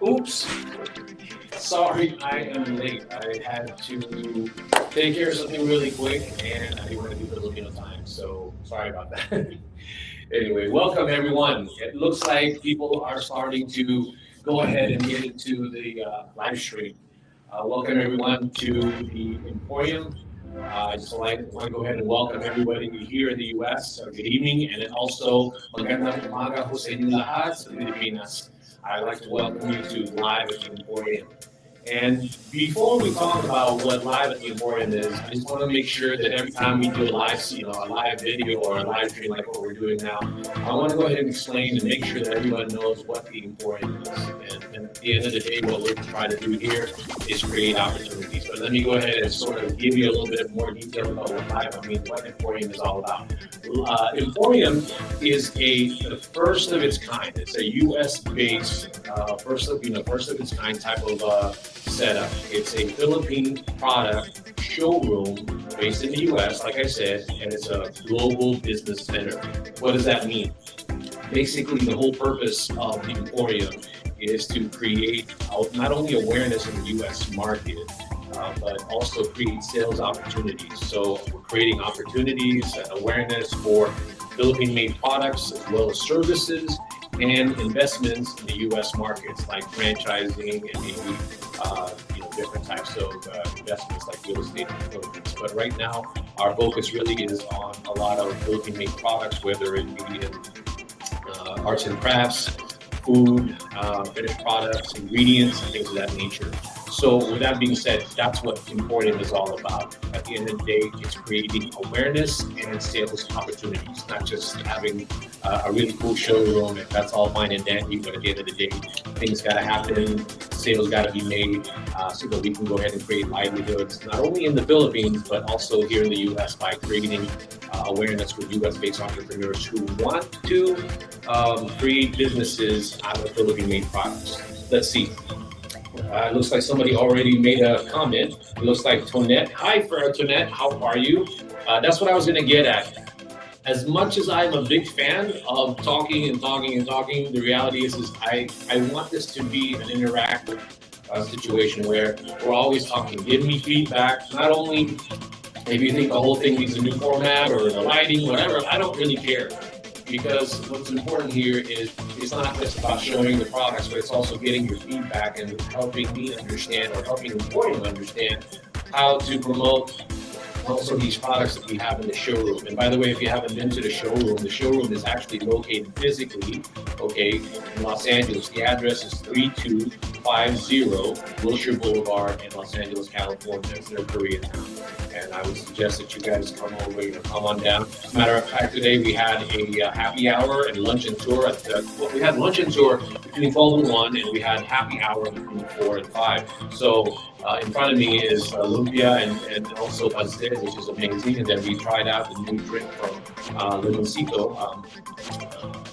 Oops. Sorry, I am late. I had to take care of something really quick and I didn't want to do Filipino time, so sorry about that. Anyway, welcome everyone. It looks like people are starting to go ahead and get into the live stream. Welcome everyone to the Emporium. I just want to go ahead and welcome everybody here in the U.S. Good evening, and then also magandang umaga po sa inyong lahat sa Pilipinas. I'd like to welcome you to Live at the Emporium. And before we talk about what Live at the Emporium is, I just want to make sure that every time we do a live, a live video or a live stream like what we're doing now, I want to go ahead and explain and make sure that everyone knows what the Emporium is. And at the end of the day, what we're trying to do here is create opportunities. But let me go ahead and sort of give you a little bit more detail about what Emporium is all about. Emporium is the first of its kind. It's a U.S.-based, first of its kind type of setup. It's a Philippine product showroom based in the U.S., like I said, and it's a global business center. What does that mean? Basically, the whole purpose of the Emporium is to create not only awareness in the U.S. market, but also create sales opportunities. So we're creating opportunities and awareness for Philippine-made products as well as services and investments in the U.S. markets like franchising and maybe different types of investments like real estate in the Philippines. But right now, our focus really is on a lot of Philippine-made products, whether it be in arts and crafts, food, finished products, ingredients, and things of that nature. So with that being said, that's what Emporium is all about. At the end of the day, it's creating awareness and sales opportunities, not just having a really cool showroom. If that's all fine and dandy, but at the end of the day, things got to happen, sales got to be made, so that we can go ahead and create livelihoods, not only in the Philippines, but also here in the U.S. by creating awareness for U.S.-based entrepreneurs who want to create businesses out of Philippine-made products. Let's see. Looks like somebody already made a comment. It looks like Tonette. Hi, Tonette. How are you? That's what I was going to get at. As much as I'm a big fan of talking and talking and talking, the reality is I want this to be an interactive situation where we're always talking. Give me feedback. Not only if you think the whole thing needs a new format or the lighting, whatever, I don't really care. Because what's important here is it's not just about showing the products, but it's also getting your feedback and helping me understand or helping Emporium understand how to promote also these products that we have in the showroom. And by the way, if you haven't been to the showroom is actually located physically, in Los Angeles. The address is 3250 Wilshire Boulevard in Los Angeles, California. It's near Koreatown. And I would suggest that you guys come on down. As a matter of fact, today we had a happy hour and lunch and tour. We had lunch and tour between 12 and 1, and we had happy hour between 4 and 5. So in front of me is lumpia and also pastel, which is amazing. And then we tried out the new drink from Limoncito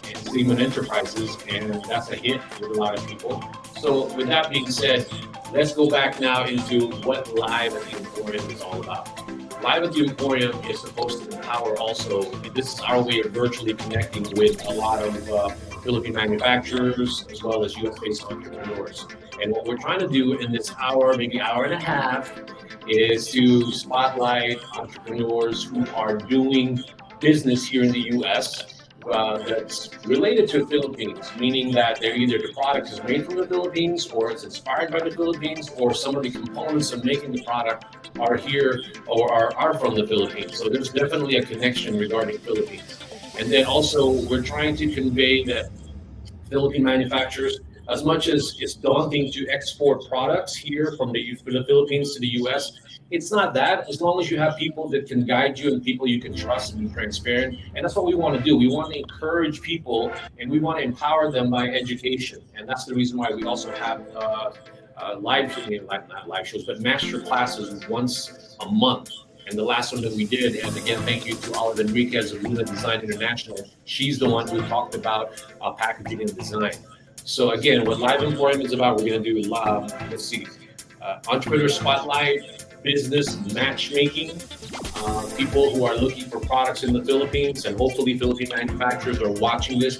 and Seaman Enterprises, and that's a hit with a lot of people. So with that being said, let's go back now into what Live at the Emporium is all about. Live at the Emporium is supposed to empower also, this is our way of virtually connecting with a lot of Philippine manufacturers as well as US-based entrepreneurs. And what we're trying to do in this hour, maybe hour and a half, is to spotlight entrepreneurs who are doing business here in the US that's related to the Philippines, meaning that they're either the product is made from the Philippines or it's inspired by the Philippines or some of the components of making the product are here or are from the Philippines. So there's definitely a connection regarding Philippines. And then also we're trying to convey that Philippine manufacturers, as much as it's daunting to export products here from the Philippines to the US, it's not that, as long as you have people that can guide you and people you can trust and be transparent. And that's what we want to do. We want to encourage people and we want to empower them by education. And that's the reason why we also have not live shows, but master classes once a month. And the last one that we did, and again, thank you to Olive Enriquez of Luna Design International. She's the one who talked about packaging and design. So again, what Live Emporium is about, we're going to do, Entrepreneur Spotlight, business matchmaking. People who are looking for products in the Philippines, and hopefully Philippine manufacturers are watching this.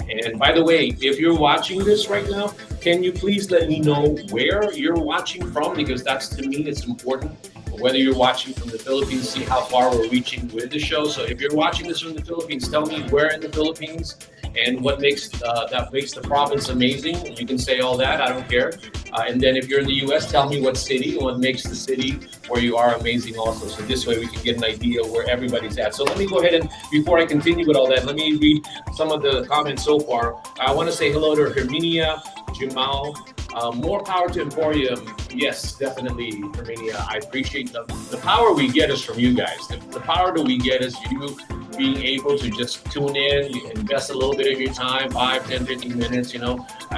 And by the way, if you're watching this right now, can you please let me know where you're watching from? Because that's, to me, it's important. Whether you're watching from the Philippines, see how far we're reaching with the show. So if you're watching this from the Philippines, tell me where in the Philippines and what makes that makes the province amazing. You can say all that, I don't care. And then if you're in the U.S., tell me what city and what makes the city where you are amazing also. So this way we can get an idea of where everybody's at. So let me go ahead and, before I continue with all that, let me read some of the comments so far. I want to say hello to Herminia, Jamal. More power to EmPHorium. Yes, definitely, Herminia. I appreciate the power we get is from you guys. The power that we get is you being able to just tune in, you invest a little bit of your time, 5, 10, 15 minutes,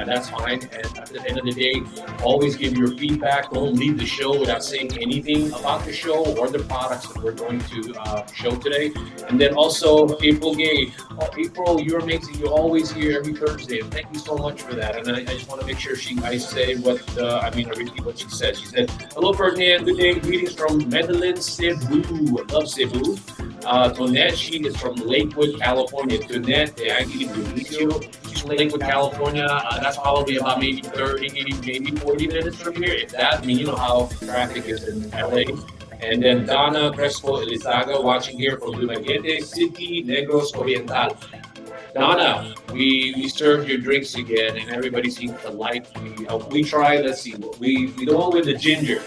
that's fine. And at the end of the day, always give your feedback. Don't leave the show without saying anything about the show or the products that we're going to show today. And then also, April Gay. Oh, April, you're amazing. You're always here every Thursday. And thank you so much for that. And I just want to make sure I say I repeat what she said. She said, hello, Ferdinand. Good day. Greetings from Medellin, Cebu. I love Cebu. Tonette, she is from Lakewood, California. Tonette, she's from Lakewood, California. That's probably about maybe 30, maybe 40 minutes from here, if that. I mean, you know how traffic is in LA. And then Donna Crespo Elizaga, watching here from Dumaguete City, Negros Oriental. Donna, we served your drinks again, and everybody seems to like. We tried. Let's see, we the one with the ginger,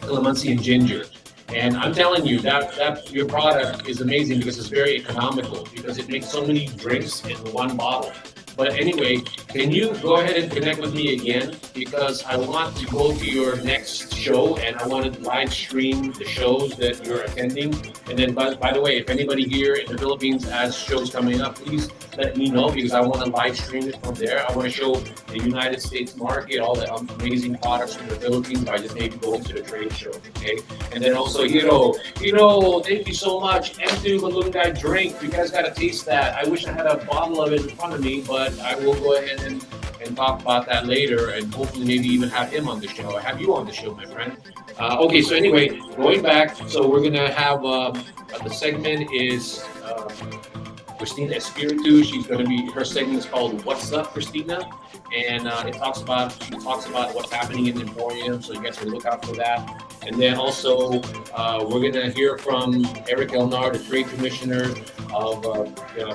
calamansi and ginger. And I'm telling you that your product is amazing because it's very economical, because it makes so many drinks in one bottle. But anyway, can you go ahead and connect with me again? Because I want to go to your next show and I want to live stream the shows that you're attending. And then, by the way, if anybody here in the Philippines has shows coming up, please let me know, because I want to live stream it from there. I want to show the United States market all the amazing products from the Philippines by just maybe going to the trade show, okay? And then also, Hiro, thank you so much. M2 Malunggay drink, you guys got to taste that. I wish I had a bottle of it in front of me, but I will go ahead and talk about that later, and hopefully maybe even have him on the show. I have you on the show, my friend. Okay, so anyway, going back, so we're gonna have the segment is Christina Espiritu. She's gonna be, her segment is called "What's Up, Christina," and she talks about what's happening in EmPHorium, so you guys can look out for that. And then also we're gonna hear from Eric Elnar, the Trade Commissioner of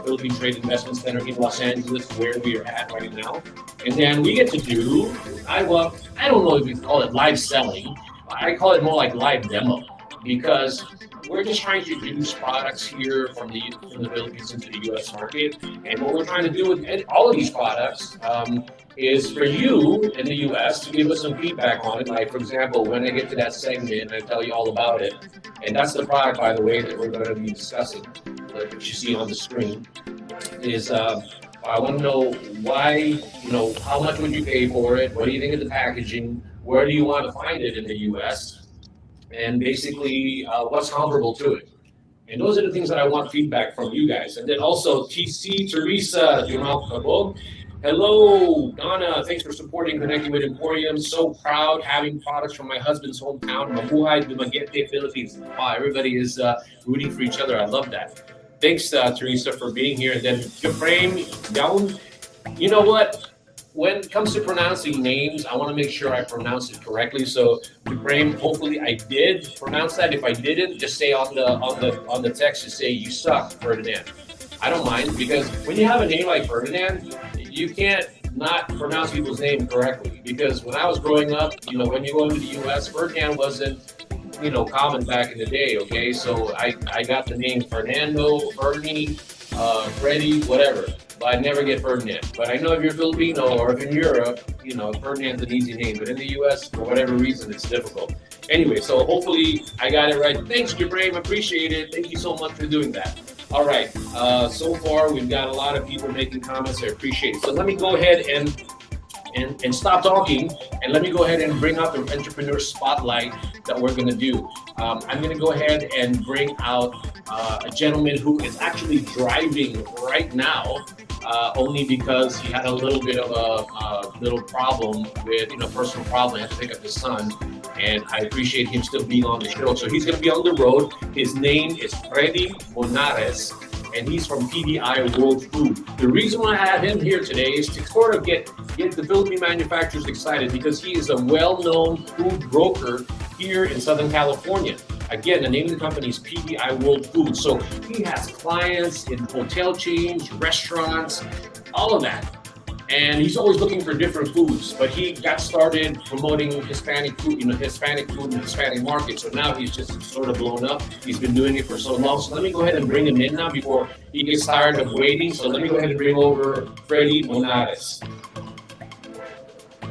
Philippine Trade Investment Center in Los Angeles, where we are at right now. And then we get to do, I don't know if you call it live selling. I call it more like live demo, because we're just trying to introduce products here from the Philippines into the U.S. market. And what we're trying to do with all of these products is for you in the U.S. to give us some feedback on it. Like, for example, when I get to that segment, I tell you all about it. And that's the product, by the way, that we're going to be discussing, that you see on the screen, is I want to know why, how much would you pay for it? What do you think of the packaging? Where do you want to find it in the U.S.? And basically, what's comparable to it? And those are the things that I want feedback from you guys. And then also, TC Teresa Jumal Cabog. Hello, Donna. Thanks for supporting, connecting with EmPHorium. So proud having products from my husband's hometown, Mabuhay, Dumaguete, Philippines. Wow, everybody is rooting for each other. I love that. Thanks, Teresa, for being here. And then Jaframe Young. You know what? When it comes to pronouncing names, I want to make sure I pronounce it correctly. So, Jaframe, hopefully I did pronounce that. If I didn't, just say on the text, just say you suck, Ferdinand. I don't mind, because when you have a name like Ferdinand, you can't not pronounce people's name correctly. Because when I was growing up, when you go into the U.S., Ferdinand wasn't, common back in the day. Okay, so I got the name Fernando, Fernie, Freddie, whatever. But I never get Ferdinand. But I know if you're Filipino or if in Europe, Ferdinand's an easy name. But in the U.S., for whatever reason, it's difficult. Anyway, so hopefully I got it right. Thanks, Jabram. Appreciate it. Thank you so much for doing that. All right. So far, we've got a lot of people making comments. I appreciate it. So let me go ahead and stop talking, and let me go ahead and bring out the entrepreneur spotlight that we're going to do. I'm going to go ahead and bring out a gentleman who is actually driving right now, only because he had a little bit of a little problem with, personal problem. He had to pick up his son. and I appreciate him still being on the show. So he's going to be on the road. His name is Freddy Monares, and he's from PDI World Food. The reason why I have him here today is to sort of get the Philippine manufacturers excited, because he is a well-known food broker here in Southern California. Again, the name of the company is PDI World Food. So he has clients in hotel chains, restaurants, all of that. And he's always looking for different foods, but he got started promoting Hispanic food, Hispanic food in the Hispanic market. So now he's just sort of blown up. He's been doing it for so long. So let me go ahead and bring him in now before he gets tired of waiting. So let me go ahead and bring over Freddy Monares.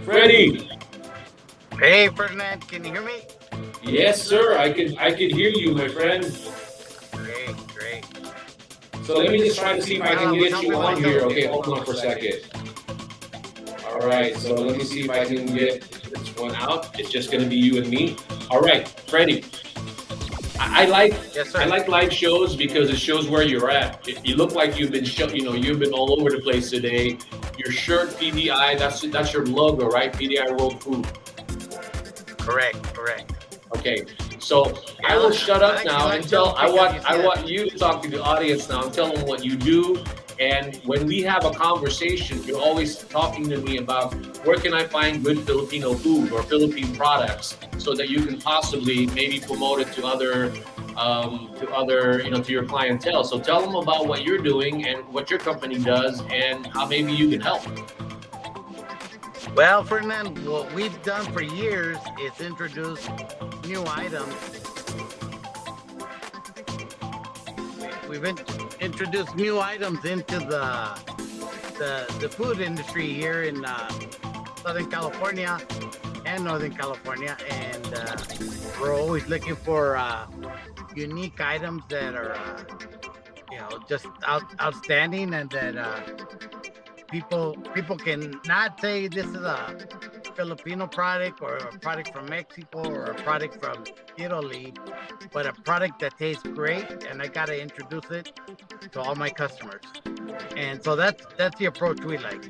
Freddy. Hey, Ferdinand, can you hear me? Yes, sir. I can hear you, my friend. Great. So let me just try to see if I can get you on here. Okay, hold on for a second. All right, so let me see if I can get this one out. It's just going to be you and me. All right, Freddie. I like live shows because it shows where you're at. You look like you've been you've been all over the place today. Your shirt, PDI, that's your logo, right? PDI World Food. Correct. Okay, so I will shut up now and I want you to talk to the audience now and tell them what you do. And when we have a conversation, you're always talking to me about where can I find good Filipino food or Philippine products, so that you can possibly maybe promote it to to your clientele. So tell them about what you're doing and what your company does and how maybe you can help. Well, Ferdinand, what we've done for years is introduce new items. We've introduced new items into the food industry here in Southern California and Northern California, and we're always looking for unique items that are just outstanding, and that people can not say this is a Filipino product or a product from Mexico or a product from Italy, but a product that tastes great, and I gotta introduce it to all my customers. And so that's the approach we like,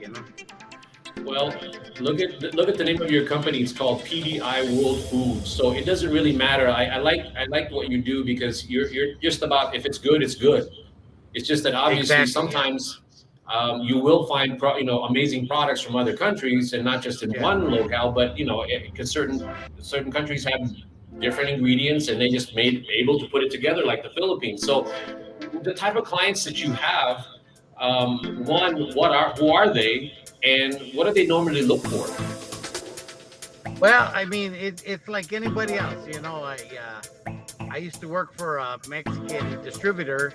Well, look at the name of your company. It's called PDI World Food. So it doesn't really matter. I like what you do, because you're just about, if it's good, it's good. It's just that obviously sometimes you will find amazing products from other countries, and not just in one locale, but because certain countries have different ingredients and they just able to put it together, like the Philippines. So the type of clients that you have, who are they, and what do they normally look for? Well, I mean, it's like anybody else, I used to work for a Mexican distributor.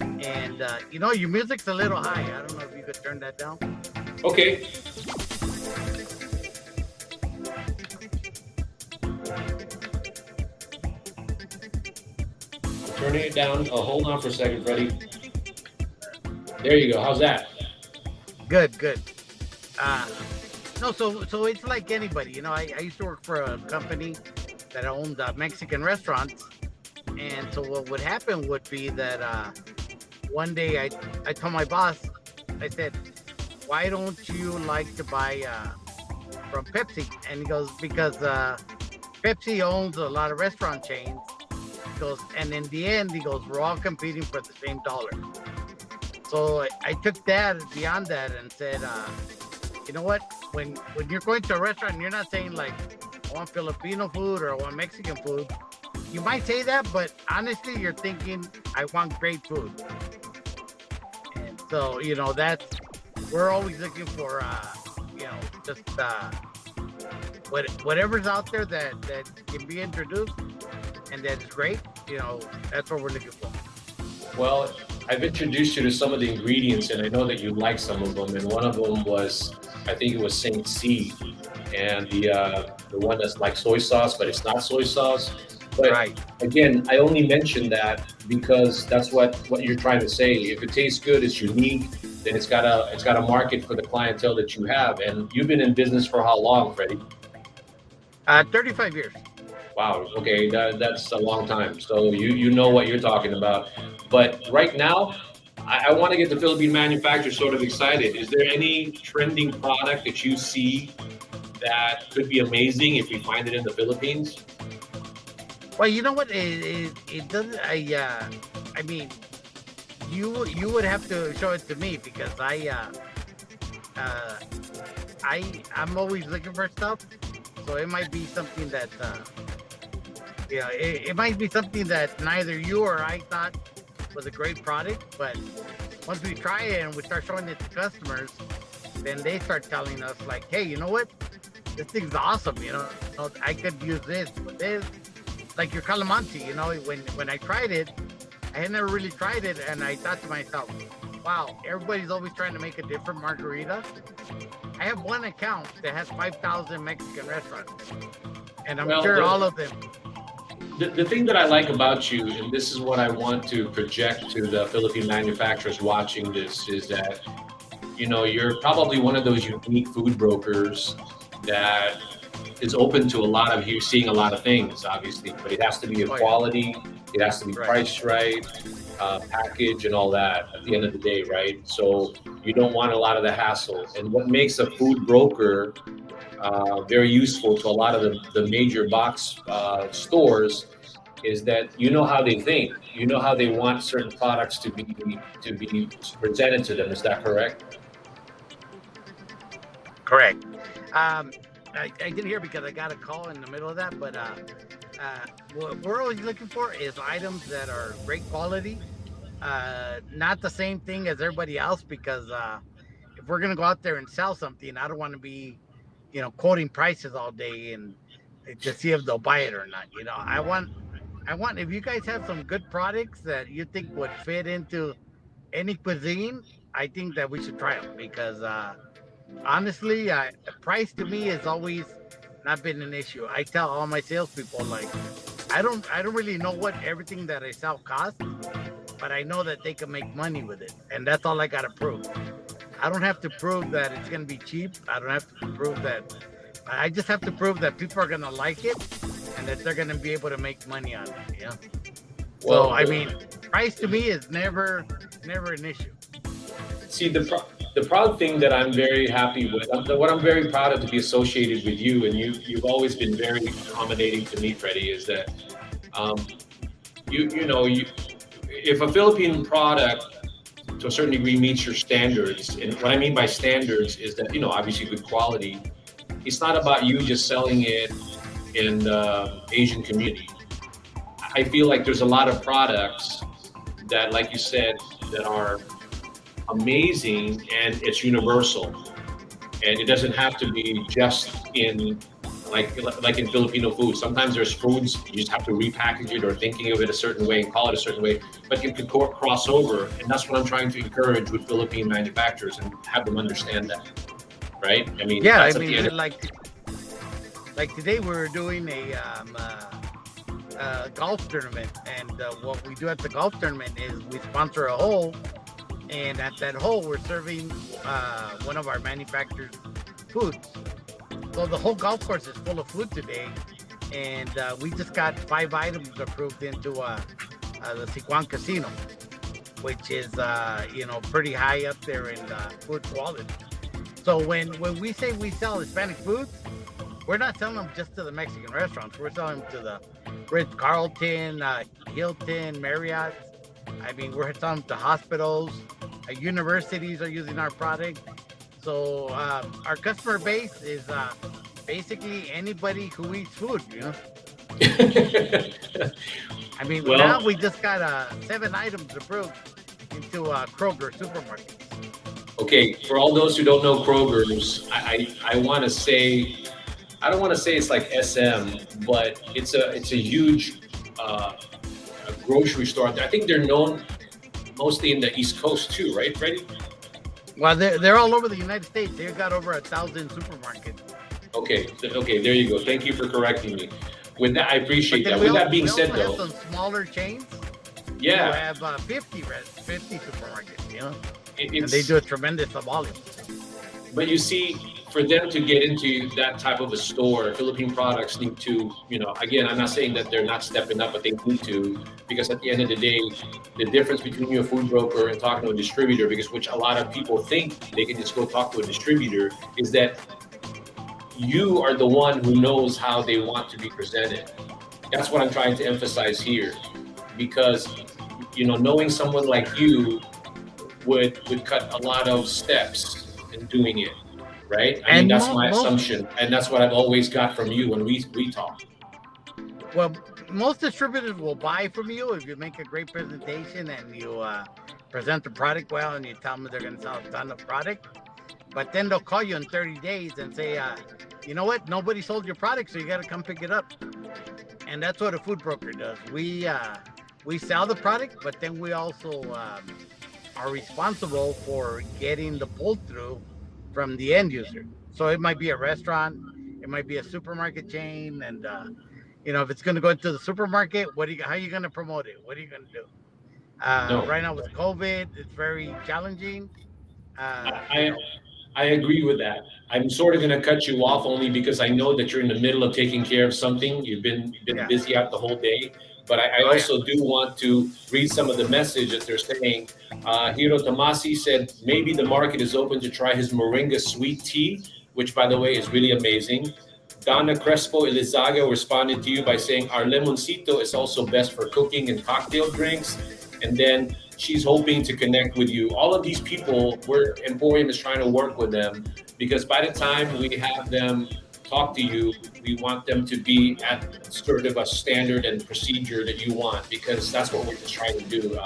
And your music's a little high. I don't know if you could turn that down. Okay. Turning it down. Oh, hold on for a second, Freddie. There you go. How's that? Good. No, so it's like anybody. I used to work for a company that owned Mexican restaurants, and so what would happen would be that one day I told my boss, I said, why don't you like to buy from Pepsi? And he goes, because Pepsi owns a lot of restaurant chains. He goes, and in the end, he goes, we're all competing for the same dollar. So I took that beyond that and said, you know what? When you're going to a restaurant, you're not saying like, I want Filipino food or I want Mexican food. You might say that, but honestly, you're thinking, I want great food. And so, we're always looking for, just whatever's out there that can be introduced and that is great, that's what we're looking for. Well, I've introduced you to some of the ingredients, and I know that you like some of them. And one of them was, I think it was Saint C, and the one that's like soy sauce, but it's not soy sauce. But right. Again, I only mentioned that because that's what you're trying to say. If it tastes good, it's unique, then it's got a market for the clientele that you have. And you've been in business for how long, Freddie? 35 years. Wow. Okay, that's a long time. So you know what you're talking about. But right now, I want to get the Philippine manufacturers sort of excited. Is there any trending product that you see that could be amazing if we find it in the Philippines? Well, you know what? It doesn't. I mean, you would have to show it to me because uh, I'm always looking for stuff. So it might be something that it might be something that neither you or I thought was a great product, but once we try it and we start showing it to customers, then they start telling us like, hey, you know what? This thing's awesome. I could use this with this. Like your calamansi, when I tried it, I had never really tried it, and I thought to myself, wow, everybody's always trying to make a different margarita. I have one account that has 5,000 Mexican restaurants, and I'm sure all of them. The thing that I like about you, and this is what I want to project to the Philippine manufacturers watching this, is that you're probably one of those unique food brokers that is open to you're seeing a lot of things, obviously, but it has to be of quality, it has to be priced right, package and all that at the end of the day, right? So you don't want a lot of the hassle. And what makes a food broker very useful to a lot of the major box stores is that how they think, how they want certain products to be presented to them. Is that correct? Correct. I didn't hear because I got a call in the middle of that, but what we're always looking for is items that are great quality, not the same thing as everybody else, because if we're gonna go out there and sell something, I don't want to be, quoting prices all day and to see if they'll buy it or not. I want if you guys have some good products that you think would fit into any cuisine, I think that we should try them because honestly, price to me has always not been an issue. I tell all my salespeople like, I don't really know what everything that I sell costs, but I know that they can make money with it, and that's all I gotta prove. I don't have to prove that it's gonna be cheap. I don't have to prove that. I just have to prove that people are gonna like it and that they're gonna be able to make money on it. Well, so I mean, price to me is never an issue. See, the proud thing that I'm very happy with, what I'm very proud of to be associated with you, and you've always been very accommodating to me, Freddie, is that if a Philippine product to a certain degree meets your standards, and what I mean by standards is that obviously good quality. It's not about you just selling it in the Asian community. I feel like there's a lot of products that, like you said, that are amazing and it's universal, and it doesn't have to be just in like in Filipino food. Sometimes there's foods you just have to repackage it or thinking of it a certain way and call it a certain way, but you can cross over, and that's what I'm trying to encourage with Philippine manufacturers and have them understand that, right? I mean, yeah, I mean, like today we're doing a golf tournament, and what we do at the golf tournament is we sponsor a hole. And at that hole, we're serving one of our manufacturers' foods. So the whole golf course is full of food today. And we just got 5 items approved into the Siquan Casino, which is, pretty high up there in food quality. So when we say we sell Hispanic foods, we're not selling them just to the Mexican restaurants. We're selling them to the Ritz-Carlton, Hilton, Marriott. I mean, we're selling to hospitals, universities are using our product. So our customer base is basically anybody who eats food, I mean, now we just got 7 items approved into Kroger supermarkets. Okay, for all those who don't know Kroger's, I want to say, I don't want to say it's like SM, but it's a huge grocery store. I think they're known mostly in the East Coast too, right, Freddie? Well, they're all over the United States. They've got over 1,000 supermarkets. Okay, there you go. Thank you for correcting me. With that, I appreciate that. With that being said, though, we have some smaller chains. Yeah, who have 50 supermarkets. And they do a tremendous volume. But you see, for them to get into that type of a store, Philippine products need to, again, I'm not saying that they're not stepping up, but they need to, because at the end of the day, the difference between you, a food broker, and talking to a distributor, because which a lot of people think they can just go talk to a distributor, is that you are the one who knows how they want to be presented. That's what I'm trying to emphasize here, because knowing someone like you would cut a lot of steps in doing it, right? I mean, And that's my most, assumption, and that's what I've always got from you when we talk. well, most distributors will buy from you if you make a great presentation and you present the product well and you tell them they're going to sell a ton of product. But then they'll call you in 30 days and say, you know what? Nobody sold your product, so you got to come pick it up. And that's what a food broker does. We sell the product, but then we also are responsible for getting the pull through from the end user. So it might be a restaurant, it might be a supermarket chain, and if it's going to go into the supermarket, how are you going to promote it? What are you going to do? No, Right now with COVID, it's very challenging. I, Uh, you I know, I agree with that. I'm sort of going to cut you off only because I know that you're in the middle of taking care of something. You've been yeah. busy out the whole day, but I Oh yeah. also do want to read some of the message that they're saying. Hiro Tamasi said maybe the market is open to try his moringa sweet tea, which by the way is really amazing. Donna Crespo Elizaga responded to you by saying our limoncito is also best for cooking and cocktail drinks. And then she's hoping to connect with you. All of these people, Emporium is trying to work with them because by the time we have them talk to you, we want them to be at sort of a standard and procedure that you want, because that's what we're just trying to do,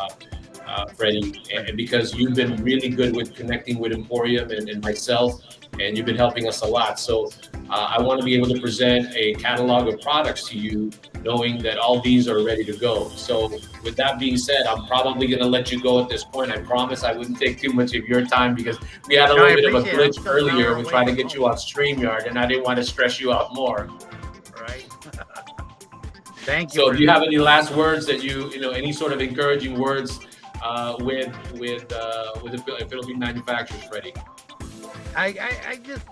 Freddie. And because you've been really good with connecting with Emporium and myself, and you've been helping us a lot. So I want to be able to present a catalog of products to you, knowing that all these are ready to go. So with that being said, I'm probably going to let you go at this point. I promise I wouldn't take too much of your time because we had a No, I little bit of a appreciate it. I'm glitch still an earlier. hour We're away trying to from get home. you on StreamYard, and I didn't want to stress you out more. Right. Thank you So for if you have this. any last words that any sort of encouraging words with the Philippine manufacturers, Freddie. I just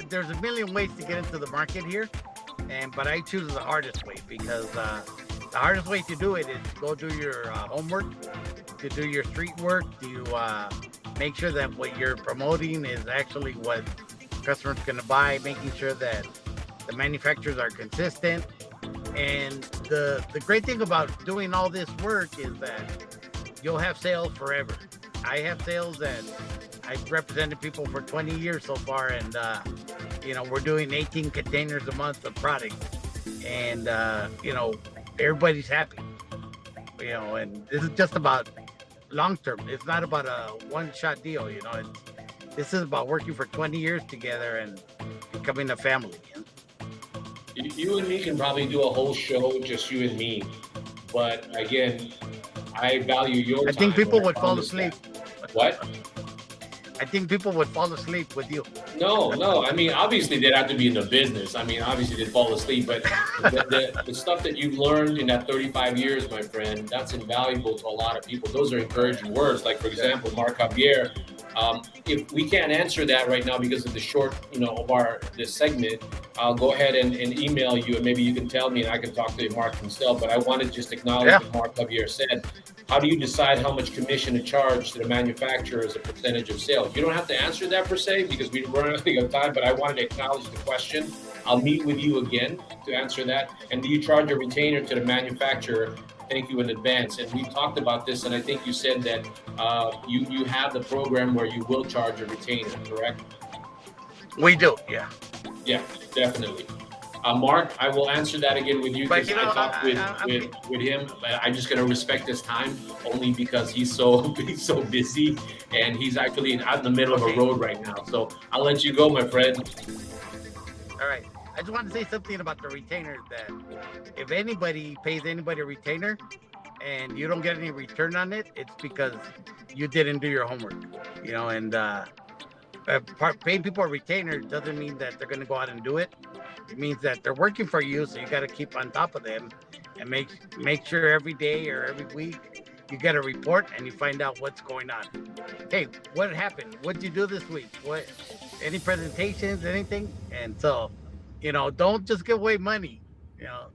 there's a million ways to get into the market here, but I choose the hardest way because the hardest way to do it is to go do your homework, to do your street work, to make sure that what you're promoting is actually what customers going to buy, making sure that the manufacturers are consistent. And the great thing about doing all this work is that you'll have sales forever. I have sales that I've represented people for 20 years so far, and we're doing 18 containers a month of product, and everybody's happy. And this is just about long term. It's not about a one shot deal. This is about working for 20 years together and becoming a family. You and me can probably do a whole show, just you and me. But again, I value your I think time, and people I would fall promise asleep. that. What? I think people would fall asleep with you. No, no. I mean, obviously they'd have to be in the business. I mean, obviously they'd fall asleep, but the stuff that you've learned in that 35 years, my friend, that's invaluable to a lot of people. Those are encouraging words. Like, for example, Mark Javier, if we can't answer that right now because of the short, of this segment, I'll go ahead and email you, and maybe you can tell me, and I can talk to Mark himself. But I want to just acknowledge Yeah. what Mark Javier said. How do you decide how much commission to charge to the manufacturer as a percentage of sales? You don't have to answer that per se because we run out of time, but I wanted to acknowledge the question. I'll meet with you again to answer that. And do you charge a retainer to the manufacturer? Thank you in advance. And we talked about this, and I think you said that you have the program where you will charge a retainer, correct? We do, yeah. Yeah, definitely. Mark, I will answer that again with you But because I talked with him. But I'm just going to respect his time only because he's so he's so busy, and he's actually out in the middle of a okay. road right now. So I'll let you go, my friend. All right. I just want to say something about the retainer, that if anybody pays anybody a retainer and you don't get any return on it, it's because you didn't do your homework. And paying people a retainer doesn't mean that they're going to go out and do it. It means that they're working for you, so you got to keep on top of them and make sure every day or every week you get a report and you find out what's going on. Hey, what happened? What'd you do this week? Any presentations, anything? And so, don't just give away money. You know,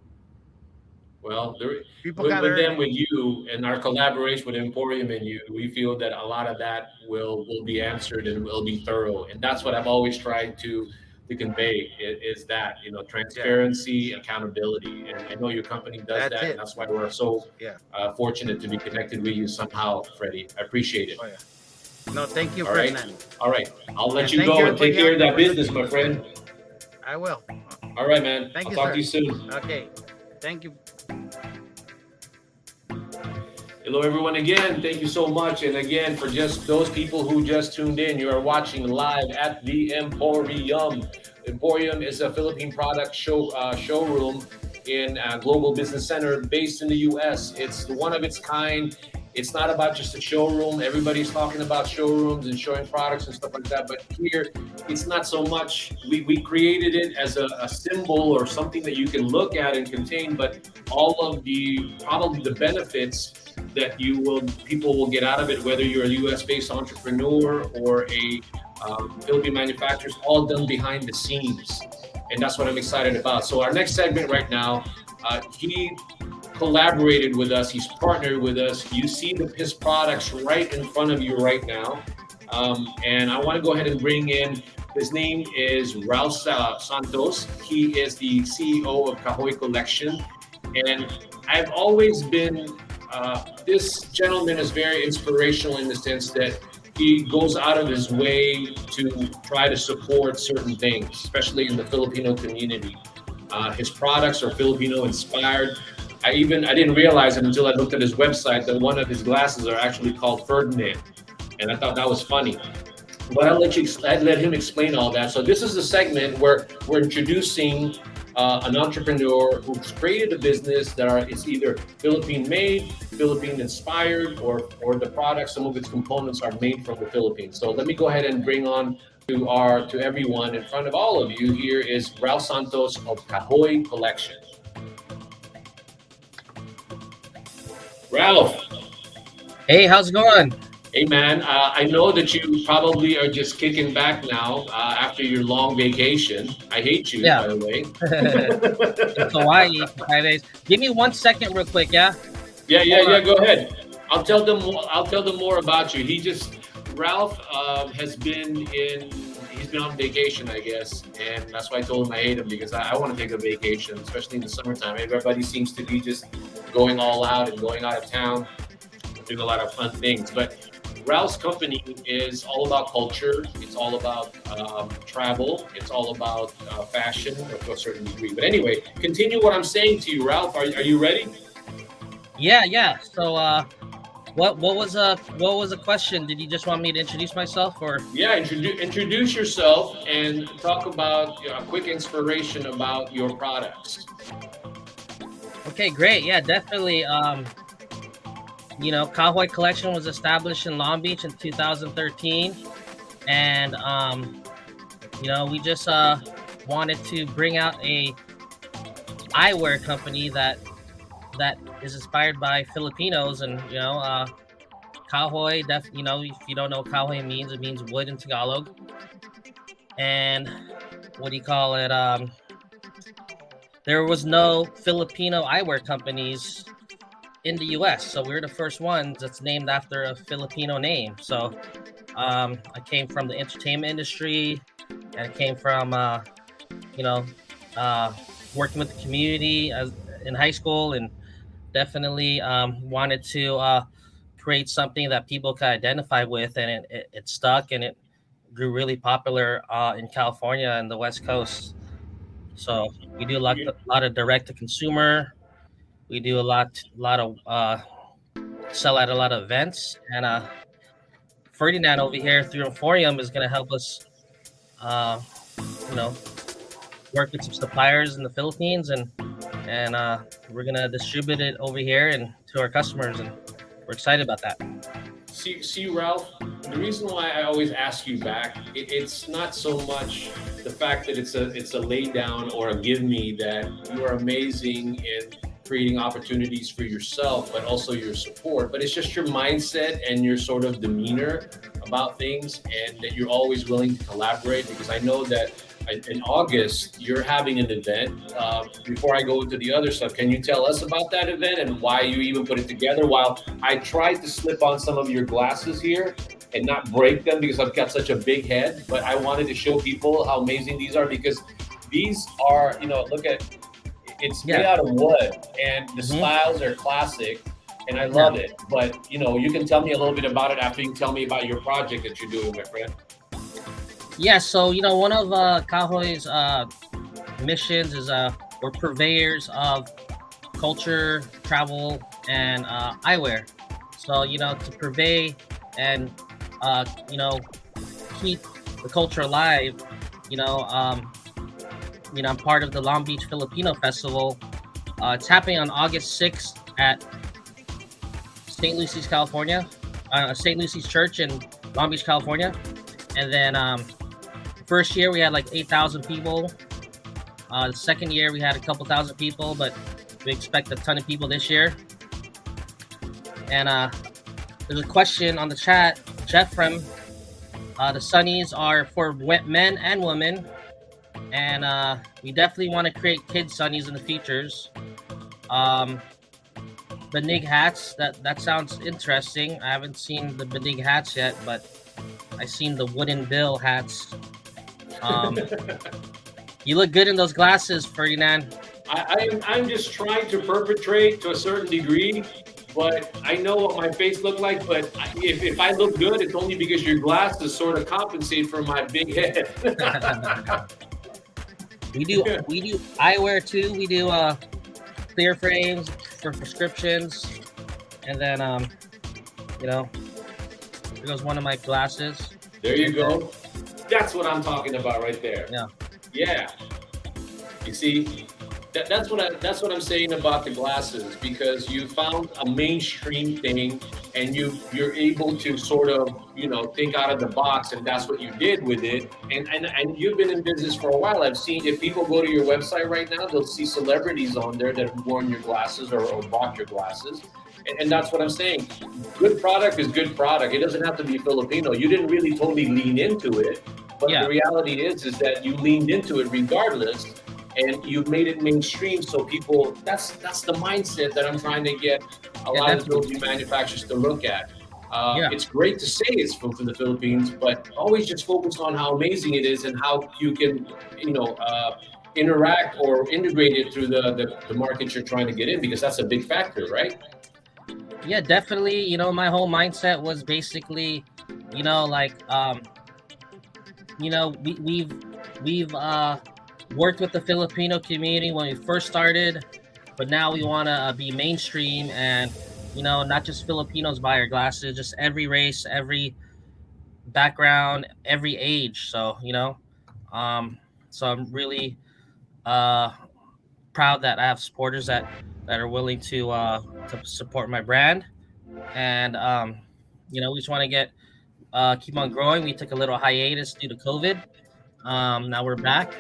Well, People with, got to with earn them, it. with you, and our collaboration with Emporium and you, we feel that a lot of that will be answered and will be thorough. And that's what I've always tried to to convey is that, you know, transparency, accountability. And I know your company does That's that. it. And that's why we're so Yeah. fortunate to be connected with you somehow, Freddie. I appreciate it. Oh yeah. No, thank you, All right. Ferdinand. All right. I'll let And you thank go you, and take everybody care out of there that for business, listening. my friend. I will. All right, man. Thank I'll you, talk sir. to you soon. Okay. Thank you. Hello, everyone. Again, thank you so much. And again, for just those people who just tuned in, you are watching live at the EmPHorium. EmPHorium is a Philippine product showroom in Global Business Center based in the U.S. It's one of its kind. It's not about just a showroom. Everybody's talking about showrooms and showing products and stuff like that. But here, it's not so much. We created it as a symbol or something that you can look at and contain, but all of the probably the benefits that people will get out of it, whether you're a U.S. based entrepreneur or a Philippine manufacturer, is all done behind the scenes, and that's what I'm excited about. So our next segment right now, he collaborated with us, he's partnered with us. You see his products right in front of you right now, and I want to go ahead and bring in. His name is Ralph Santos. He is the CEO of Kahoy Collection, and I've always been this gentleman is very inspirational in the sense that he goes out of his way to try to support certain things, especially in the Filipino community. His products are Filipino inspired. I didn't realize it until I looked at his website that one of his glasses are actually called Ferdinand, and I thought that was funny. But I'd let him explain all that. So this is the segment where we're introducing an entrepreneur who's created a business it's either Philippine made, Philippine inspired, or the products, some of its components are made from the Philippines. So let me go ahead and bring on to everyone in front of all of you. Here is Ralph Santos of Kahoy Collection. Ralph. Hey, how's it going? Hey man, I know that you probably are just kicking back now after your long vacation. I hate you, Yeah. by the way. In Hawaii for 5 days. Give me 1 second, real quick, yeah. Yeah. Go ahead. I'll tell them. I'll tell them more about you. Ralph has been He's been on vacation, I guess, and that's why I told him I hate him because I want to take a vacation, especially in the summertime. Everybody seems to be just going all out and going out of town, doing a lot of fun things, but. Ralph's company is all about culture. It's all about travel. It's all about fashion to a certain degree. But anyway, continue what I'm saying to you, Ralph. Are you ready? Yeah. So, what was the question? Did you just want me to introduce myself, or? Yeah, introduce yourself and talk about a quick inspiration about your products. Okay, great. Yeah, definitely. Kahoy Collection was established in Long Beach in 2013, and we just wanted to bring out a eyewear company that is inspired by Filipinos, and Kahoy. If you don't know what Kahoy means, it means wood in Tagalog. And what do you call it? There was no Filipino eyewear companies in the U.S., so we're the first ones that's named after a Filipino name. So I came from the entertainment industry, and I came from working with the community in high school, and definitely wanted to create something that people could identify with, and it stuck, and it grew really popular in California and the West Coast. So we do a lot of direct to consumer. We do a lot of sell at a lot of events, and Ferdinand over here through EmPHorium is going to help us, work with some suppliers in the Philippines, and we're going to distribute it over here and to our customers, and we're excited about that. See, Ralph, the reason why I always ask you back, it's not so much the fact that it's a lay down or a give me, that you are amazing in creating opportunities for yourself, but also your support. But it's just your mindset and your sort of demeanor about things, and that you're always willing to collaborate. Because I know that in August, you're having an event. Before I go into the other stuff, can you tell us about that event and why you even put it together? While I tried to slip on some of your glasses here, and not break them because I've got such a big head. But I wanted to show people how amazing these are because these are, look at, it's made Yeah. out of wood and the Mhm. styles are classic and I love it. But, you can tell me a little bit about it after you tell me about your project that you're doing, my friend. Yeah, so one of Kahoy's missions is we're purveyors of culture, travel, and eyewear. So to purvey and keep the culture alive. I'm part of the Long Beach Filipino Festival. It's happening on August 6th at St. Lucy's, California, St. Lucy's Church in Long Beach, California. And then first year we had like 8,000 people. The second year we had a couple thousand people, but we expect a ton of people this year. And there's a question on the chat, Jeff from the sunnies are for men and women, and we definitely want to create kids sunnies in the futures. Banig hats, that sounds interesting. I haven't seen the Banig hats yet, but I've seen the wooden bill hats. You look good in those glasses, Ferdinand. I'm just trying to perpetrate to a certain degree, but I know what my face looked like. But if I look good, it's only because your glasses sort of compensate for my big head. We do eyewear too. We do clear frames for prescriptions, and then there goes one of my glasses. There you go. That's what I'm talking about right there. Yeah. You see, that's what I'm saying about the glasses, because you found a mainstream thing and you're able to sort of think out of the box, and that's what you did with it. And you've been in business for a while. I've seen, if people go to your website right now, they'll see celebrities on there that have worn your glasses or bought your glasses. And that's what I'm saying. Good product is good product. It doesn't have to be Filipino. You didn't really totally lean into it, but the reality is that you leaned into it regardless, and you've made it mainstream. So people, that's the mindset that I'm trying to get a lot of Philippine manufacturers to look at. It's great to say it's from the Philippines, but always just focus on how amazing it is and how you can, interact or integrate it through the market you're trying to get in, because that's a big factor, right? Yeah, definitely. My whole mindset was basically, we've worked with the Filipino community when we first started, but now we want to be mainstream and, not just Filipinos buy our glasses, just every race, every background, every age. So, so I'm really proud that I have supporters that are willing to support my brand, and we just want to keep on growing. We took a little hiatus due to COVID. Now we're back.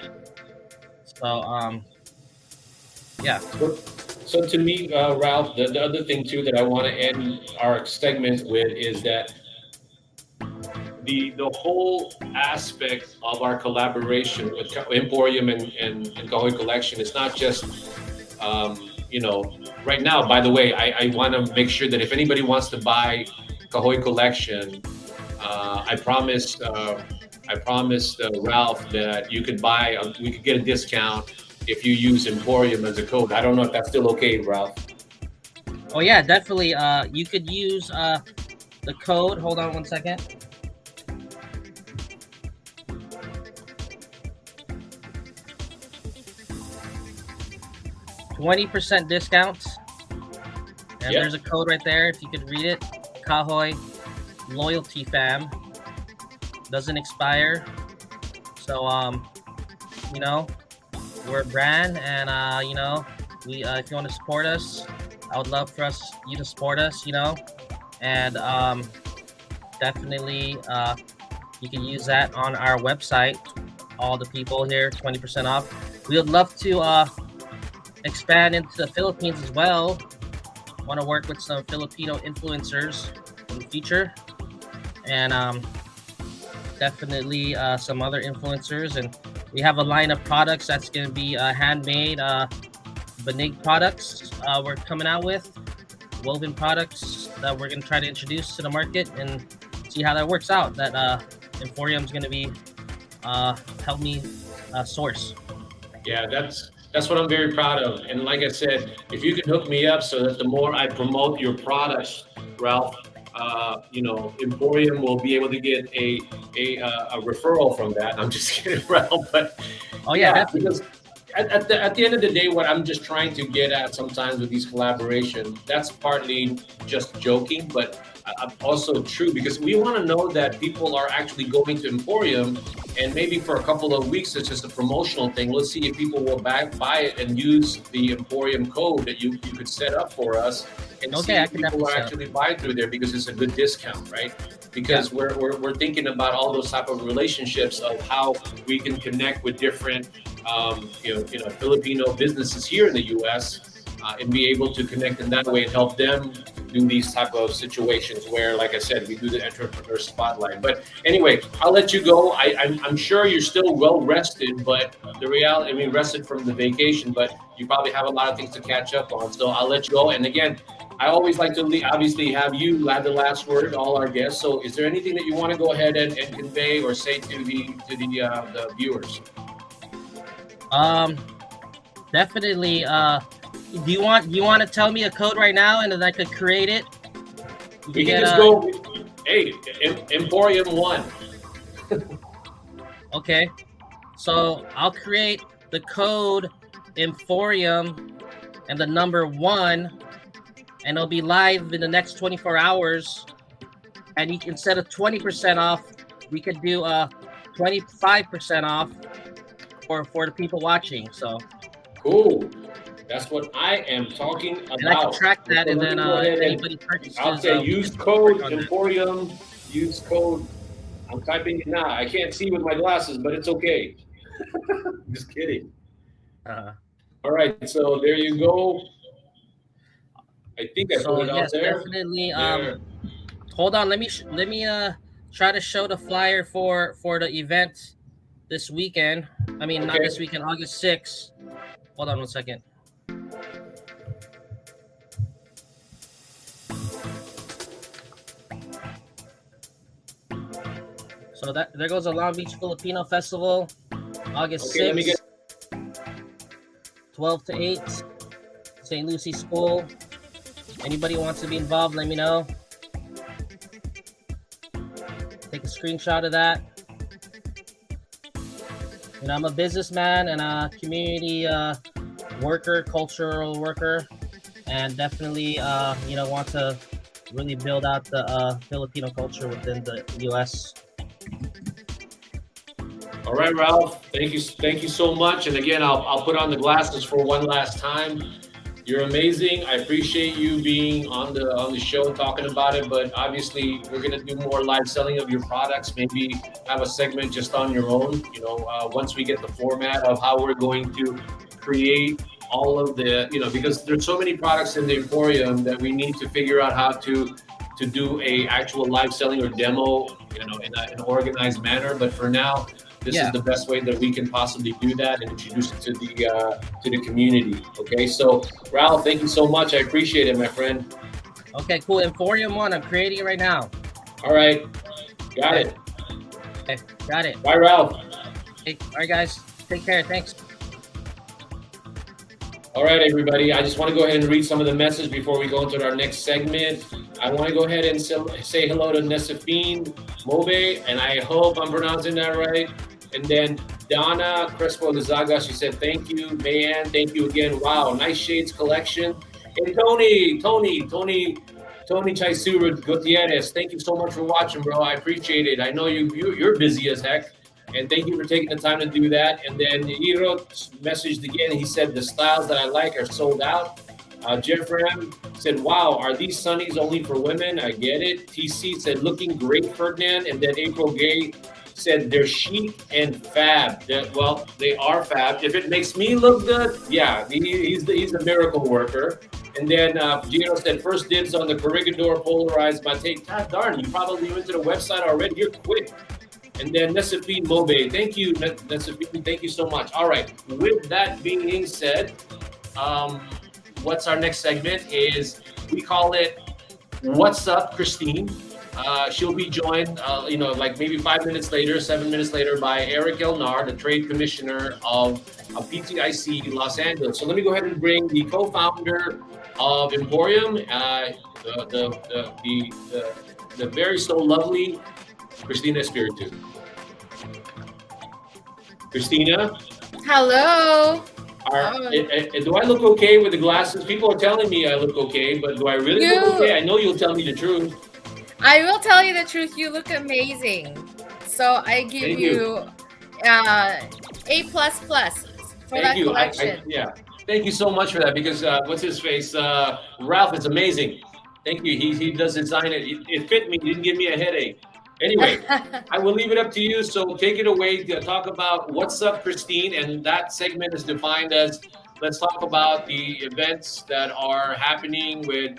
So yeah. So to me, Ralph, the other thing too that I want to end our segment with is that the whole aspect of our collaboration with EmPHorium and Kahoy Collection is not just right now. By the way, I want to make sure that if anybody wants to buy Kahoy Collection, I promised Ralph that you could we could get a discount if you use EmPHorium as a code. I don't know if that's still okay, Ralph. Oh yeah, definitely. You could use the code. Hold on one second. %20 discounts. And there's a code right there if you could read it. Kahoy Loyalty Fam. Doesn't expire. So we're a brand, and we if you want to support us, I would love for you to support us, and definitely you can use that on our website. All the people here, 20% off. We would love to expand into the Philippines as well. Want to work with some Filipino influencers in the future, and definitely some other influencers. And we have a line of products that's going to be handmade Banig products we're coming out with, woven products that we're going to try to introduce to the market in see how that works out. That EmPHorium is going to be help me source. Yeah, that's what I'm very proud of. And like I said, if you can hook me up so that the more I promote your products, Ralph, EmPHorium will be able to get a referral from that. I'm just kidding, Ralph, but Oh yeah, definitely. because at the end of the day, what I'm just trying to get at sometimes with these collaborations, that's partly just joking, but also true because we want to know that people are actually going to EmPHorium, and maybe for a couple of weeks it's just a promotional thing. Let's see if people will buy it and use the EmPHorium code that you could set up for us, and see I if can people will definitely actually buy through there because it's a good discount, right? Because we're thinking about all those type of relationships of how we can connect with different Filipino businesses here in the U.S. And be able to connect in that way and help them do these type of situations where, like I said, we do the entrepreneur spotlight. But anyway, I'll let you go. I'm sure you're still well rested, but the reality, I mean, rested from the vacation, but you probably have a lot of things to catch up on. So I'll let you go. And again, I always like to obviously have you have the last word, all our guests. So is there anything that you want to go ahead and convey or say to the viewers? Definitely. Do you want to tell me a code right now and then I could create it? We can just go. Hey, EmPHorium 1. Okay. So I'll create the code EmPHorium and the number 1, and it'll be live in the next 24 hours. And instead of 20% off, we could do 25% off for the people watching. So cool. That's what I am talking about. And I can track that, and then if anybody purchases, I'll say use code EmPHorium. Use code. I'm typing it now. I can't see with my glasses, but it's okay. Just kidding. All right, so there you go. I think I put it out there. Definitely. Hold on. Let me try to show the flyer for the event this weekend. I mean, not this weekend, August 6th. Hold on 1 second. So there goes the Long Beach Filipino Festival, August 6th, 12 to 8, St. Lucie School. Anybody wants to be involved, let me know. Take a screenshot of that. You know, I'm a businessman and a community worker, cultural worker, and definitely, want to really build out the Filipino culture within the U.S. All right, Ralph. Thank you so much. And again, I'll put on the glasses for one last time. You're amazing. I appreciate you being on the show and talking about it. But obviously, we're gonna do more live selling of your products. Maybe have a segment just on your own. Once we get the format of how we're going to create all of the, because there's so many products in the EmPHorium that we need to figure out how to do a actual live selling or demo, in an organized manner. But for now, this is the best way that we can possibly do that and introduce it to the community. Okay, so Ralph, thank you so much. I appreciate it, my friend. Okay, cool. EmPHorium 1, I'm creating it right now. All right, got it. Okay, got it. Bye, Ralph. Hey, all right, guys, take care. Thanks. All right, everybody. I just want to go ahead and read some of the messages before we go into our next segment. I want to go ahead and say hello to Nesafine Mobe, and I hope I'm pronouncing that right. And then Donna Crespo Lizaga, she said, thank you. Mayan, thank you again. Wow, nice shades collection. And Tony Chaisuru Gutierrez, thank you so much for watching, bro. I appreciate it. I know you're busy as heck. And thank you for taking the time to do that. And then Hiro messaged again. He said, the styles that I like are sold out. Jeffrey M said, wow, are these sunnies only for women? I get it. TC said, looking great, Ferdinand. And then April Gay said, they're chic and fab. Well, they are fab. If it makes me look good, yeah, he's a miracle worker. And then Gino said, first dibs on the Corregidor polarized Mate. God darn, you probably went to the website already. You're quick. And then Nesafine Mobe, thank you, Nesafine, thank you so much. All right, with that being said, what's our next segment is, we call it, What's Up, Christine? She'll be joined, like maybe 5 minutes later, 7 minutes later, by Eric Elnar, the Trade Commissioner of PTIC Los Angeles. So let me go ahead and bring the co-founder of EmPHorium, the very so lovely Christina Espiritu. Christina? Hello. Do I look okay with the glasses? People are telling me I look okay, but do I really look okay? I know you'll tell me the truth. I will tell you the truth. You look amazing. So I give Thank you A++ for Thank that you. collection. Yeah. Thank you so much for that because what's his face? Ralph is amazing. Thank you. He does design it. It fit me. He didn't give me a headache. Anyway, I will leave it up to you. So take it away to talk about what's up, Christine. And that segment is defined as let's talk about the events that are happening with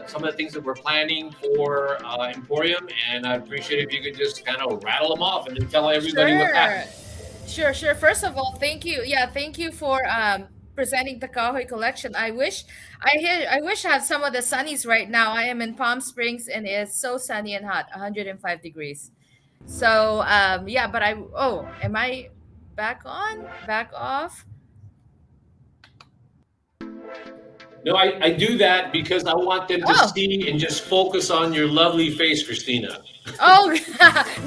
some of the things that we're planning for EmPHorium. And I'd appreciate if you could just kind of rattle them off and then tell everybody what's happening. Sure. First of all, thank you. Yeah, thank you for presenting the Kahoy collection. I wish I wish I had some of the sunnies right now. I am in Palm Springs and it's so sunny and hot, 105 degrees. So yeah, but am I back on? Back off? No, I do that because I want them to see and just focus on your lovely face, Christina. Oh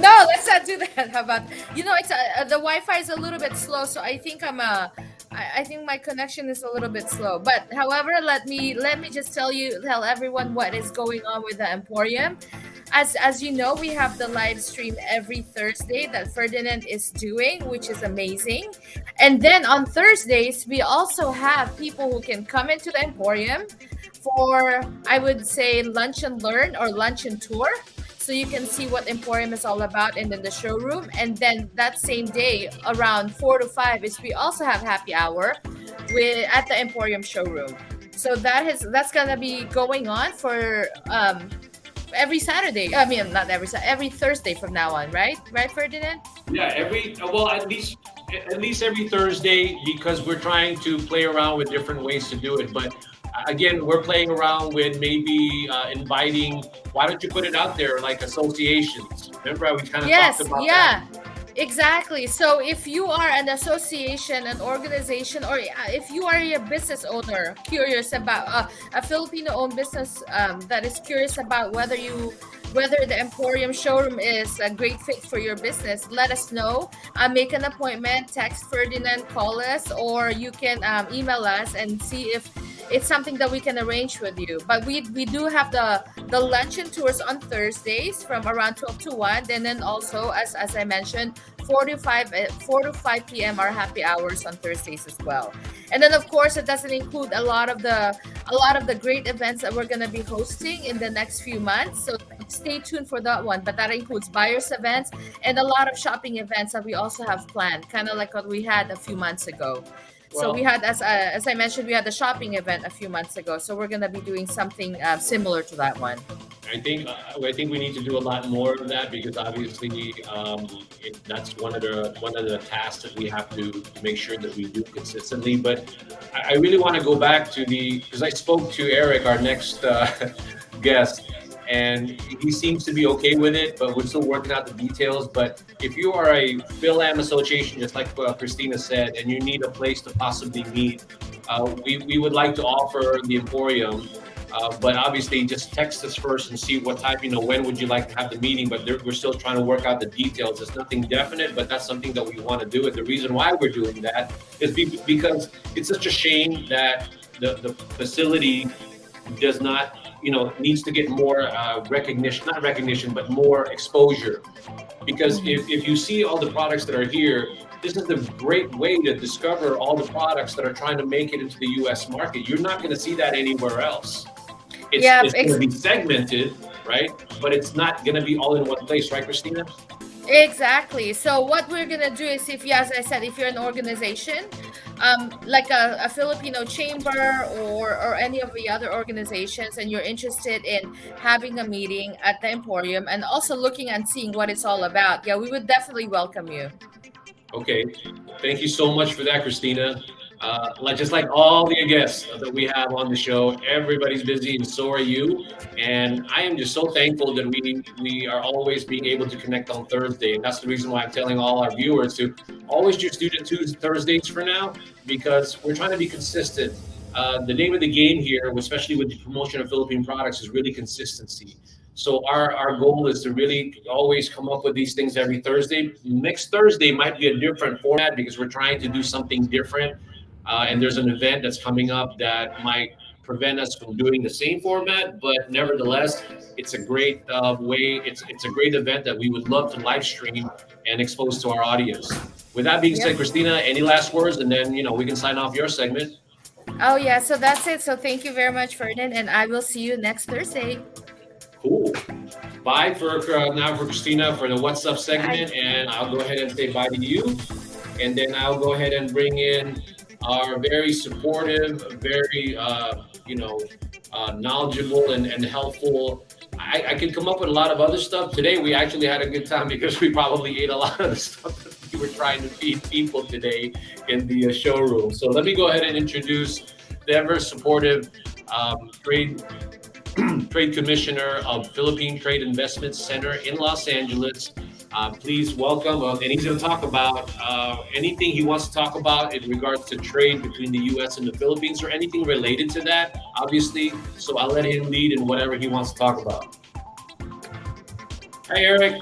no, let's not do that. How about it's the Wi-Fi is a little bit slow, so I think I think my connection is a little bit slow. But however, let me just tell everyone what is going on with the EmPHorium. As you know, we have the live stream every Thursday that Ferdinand is doing, which is amazing. And then on Thursdays, we also have people who can come into the EmPHorium for, I would say, lunch and learn or lunch and tour. So you can see what EmPHorium is all about and then the showroom. And then that same day, around 4 to 5, is we also have happy hour at the EmPHorium showroom. So that's gonna be going on for every Saturday. I mean, not every Saturday, every Thursday from now on, right? Right, Ferdinand? Yeah, at least every Thursday because we're trying to play around with different ways to do it. But again, we're playing around with maybe inviting. Why don't you put it out there like associations? Remember, we kind of talked about that. Exactly. So if you are an association, an organization, or if you are a business owner curious about a Filipino-owned business that is curious about whether the EmPHorium showroom is a great fit for your business, let us know. Make an appointment, text Ferdinand, call us, or you can email us and see if it's something that we can arrange with you. But we do have the luncheon tours on Thursdays from around 12 to 1. And then also, as I mentioned, 4 to 5 p.m. are happy hours on Thursdays as well. And then of course, it doesn't include a lot of the great events that we're going to be hosting in the next few months. So stay tuned for that one. But that includes buyers events and a lot of shopping events that we also have planned, kind of like what we had a few months ago. So we had, as I mentioned, we had the shopping event a few months ago. So we're going to be doing something similar to that one. I think we need to do a lot more of that because obviously that's one of the tasks that we have to make sure that we do consistently. But I really want to go back to because I spoke to Eric, our next guest, and he seems to be okay with it, but we're still working out the details. But if you are a Phil-Am association, just like Christina said, and you need a place to possibly meet, we would like to offer the EmPHorium. But obviously, just text us first and see what time, when would you like to have the meeting. But we're still trying to work out the details. It's nothing definite, but that's something that we want to do. And the reason why we're doing that is because it's such a shame that the facility does not, needs to get more recognition, not recognition, but more exposure. Because if you see all the products that are here, this is a great way to discover all the products that are trying to make it into the U.S. market. You're not going to see that anywhere else. It's going to be segmented, right? But it's not going to be all in one place, right, Christina? Exactly. So what we're gonna do is, as I said, if you're an organization, like a Filipino chamber or any of the other organizations, and you're interested in having a meeting at the EmPHorium and also looking and seeing what it's all about, we would definitely welcome you. Okay. Thank you so much for that, Christina. just like all the guests that we have on the show, everybody's busy, and so are you. And I am just so thankful that we are always being able to connect on Thursday. And that's the reason why I'm telling all our viewers to always just do the Thursdays for now, because we're trying to be consistent. The name of the game here, especially with the promotion of Philippine products, is really consistency. So our goal is to really always come up with these things every Thursday. Next Thursday might be a different format because we're trying to do something different. And there's an event that's coming up that might prevent us from doing the same format, but nevertheless, it's a great way. It's a great event that we would love to live stream and expose to our audience. With that being said, Yep. Christina, any last words, and then we can sign off your segment. Oh yeah, so that's it. So thank you very much, Ferdinand, and I will see you next Thursday. Cool. Bye for now for Christina for the What's Up segment, Bye. and I'll go ahead and say bye to you, and then I'll go ahead and bring in our very supportive, very knowledgeable and helpful. I can come up with a lot of other stuff. Today we actually had a good time because we probably ate a lot of the stuff that we were trying to feed people today in the showroom. So let me go ahead and introduce the ever supportive trade Trade Commissioner of Philippine Trade Investment Center in Los Angeles. Please welcome, and he's going to talk about anything he wants to talk about in regards to trade between the U.S. and the Philippines or anything related to that, obviously. So I'll let him lead in whatever he wants to talk about. Hi, Eric.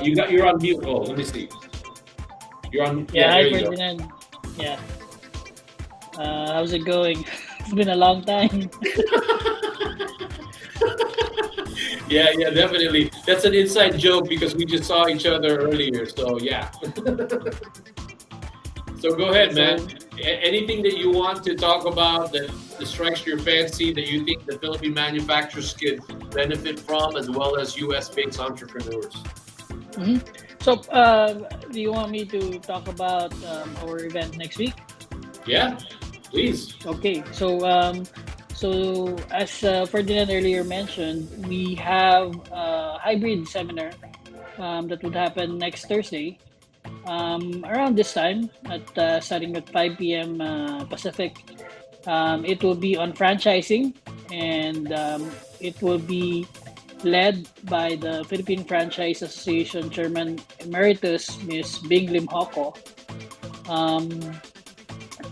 You're on mute. Oh, let me see. You're on. Yeah, there hi you go. Ferdinand. Yeah. How's it going? It's been a long time. Yeah, definitely. That's an inside joke because we just saw each other earlier. So yeah. So go ahead, man. Anything that you want to talk about that strikes your fancy that you think the Philippine manufacturers could benefit from, as well as U.S.-based entrepreneurs? hmm So, do you want me to talk about our event next week? Yeah, please. Okay. So as Ferdinand earlier mentioned, we have a hybrid seminar that would happen next Thursday around this time at starting at 5 p.m. Pacific. It will be on franchising, and it will be led by the Philippine Franchise Association Chairman Emeritus Ms. Bing Lim Hoko.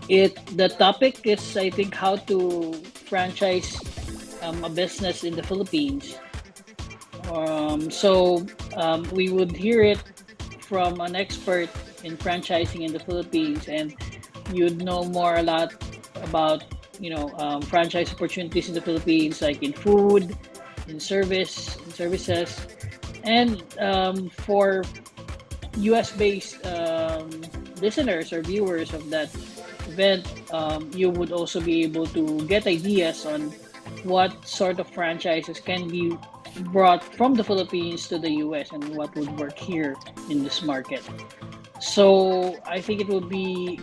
The topic is, I think, how to franchise a business in the Philippines. We would hear it from an expert in franchising in the Philippines, and you'd know a lot about franchise opportunities in the Philippines, like in food, in services, and for US based listeners or viewers of that event, you would also be able to get ideas on what sort of franchises can be brought from the Philippines to the US and what would work here in this market. So I think it will be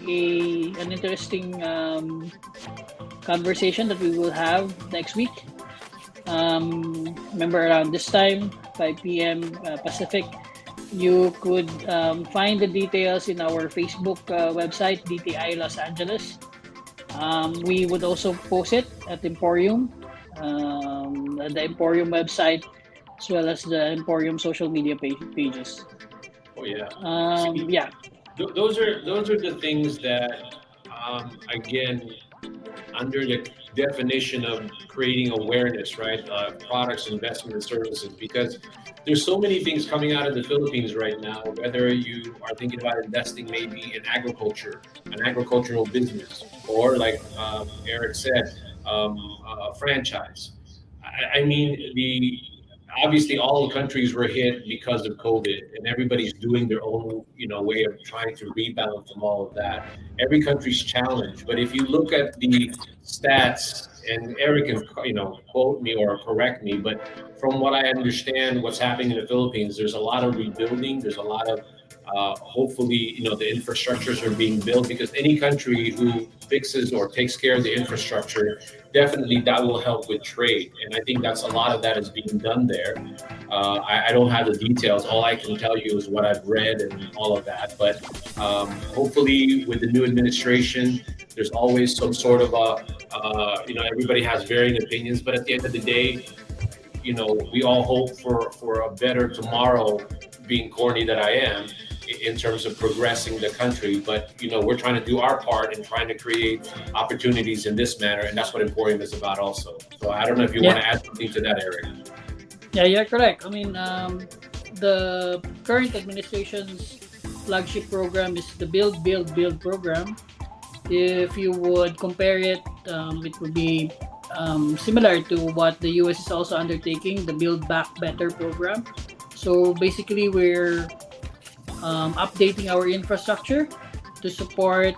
an interesting conversation that we will have next week. Remember, around this time, 5 p.m. Pacific, you could find the details in our Facebook website, DTI Los Angeles. We would also post it at EmPHorium, the EmPHorium website, as well as the EmPHorium social media pages. Oh yeah. Yeah. Those are the things that, again, under the definition of creating awareness, right? Products, investment, and services, because there's so many things coming out of the Philippines right now, whether you are thinking about investing maybe in agriculture, an agricultural business, or like Eric said, a franchise. I mean, obviously all the countries were hit because of COVID, and everybody's doing their own, way of trying to rebound from all of that. Every country's challenged, but if you look at the stats, and Eric can, quote me or correct me, but from what I understand, what's happening in the Philippines, there's a lot of rebuilding. There's a lot of Hopefully, the infrastructures are being built, because any country who fixes or takes care of the infrastructure, definitely that will help with trade. And I think that's a lot of that is being done there. I don't have the details. All I can tell you is what I've read and all of that. But hopefully, with the new administration, there's always some sort of everybody has varying opinions. But at the end of the day, we all hope for a better tomorrow, being corny that I am, in terms of progressing the country. But, we're trying to do our part in trying to create opportunities in this manner. And that's what EmPHorium is about also. So I don't know if you want to add something to that, Eric. Yeah, correct. I mean, the current administration's flagship program is the Build, Build, Build program. If you would compare it, it would be similar to what the US is also undertaking, the Build Back Better program. So basically, we're updating our infrastructure to support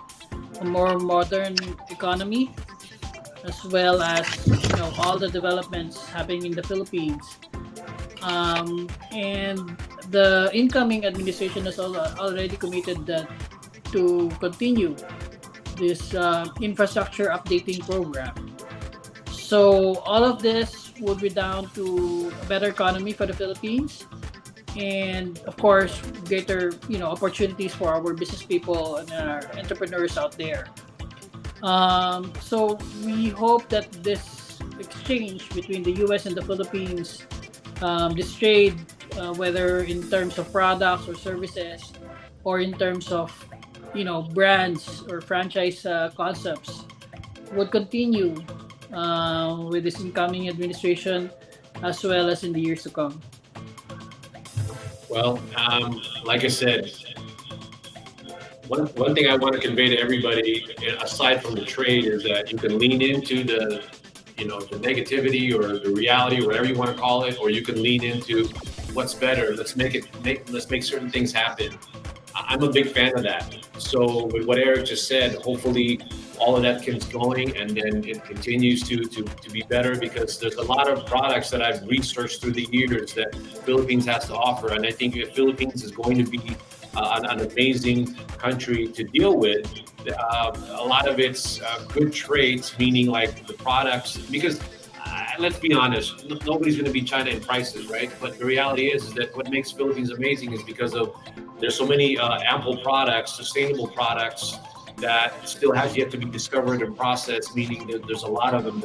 a more modern economy, as well as all the developments happening in the Philippines. And the incoming administration has already committed to continue this infrastructure updating program. So all of this would be down to a better economy for the Philippines, and of course greater opportunities for our business people and our entrepreneurs out there. So we hope that this exchange between the US and the Philippines, this trade, whether in terms of products or services, or in terms of brands or franchise concepts, would continue with this incoming administration, as well as in the years to come. Well, like I said, one thing I want to convey to everybody, aside from the trade, is that you can lean into the negativity or the reality, or whatever you want to call it, or you can lean into what's better. Let's make certain things happen. I'm a big fan of that. So with what Eric just said, hopefully all of that keeps going, and then it continues to be better, because there's a lot of products that I've researched through the years that Philippines has to offer. And I think the Philippines is going to be an amazing country to deal with. A lot of its good traits, meaning like the products, because let's be honest, nobody's going to beat China in prices, right? But the reality is that what makes Philippines amazing is because of there's so many ample products, sustainable products, that still has yet to be discovered and processed, meaning that there's a lot of them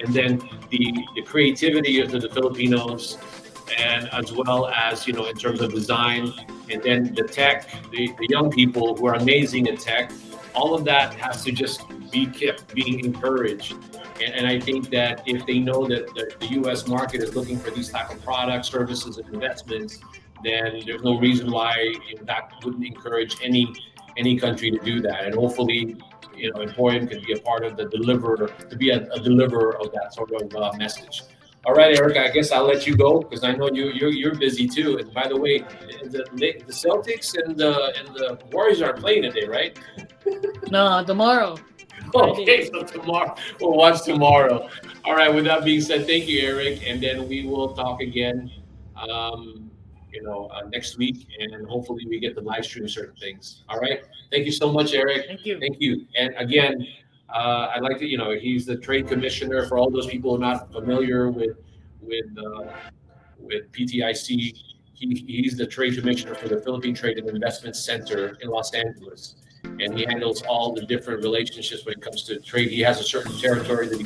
and then the creativity of the Filipinos, and as well as, in terms of design, and then the tech, the young people who are amazing at tech, all of that has to just be kept being encouraged. And I think that if they know that the U.S. market is looking for these type of products, services, and investments, then there's no reason why that wouldn't encourage any country to do that. And hopefully, EmPHorium can be a part of the deliverer, to be a deliverer of that sort of message. All right, Eric, I guess I'll let you go, because I know you're busy too. And by the way, the Celtics and the Warriors aren't playing today, right? No, tomorrow. Okay, so tomorrow we'll watch tomorrow. All right. With that being said, thank you, Eric, and then we will talk again. Next week, and hopefully we get to live stream certain things. All right. Thank you so much, Eric. Thank you. Thank you. And again, I'd like to, he's the trade commissioner. For all those people who are not familiar with PTIC, he's the trade commissioner for the Philippine Trade and Investment Center in Los Angeles. And he handles all the different relationships when it comes to trade. He has a certain territory that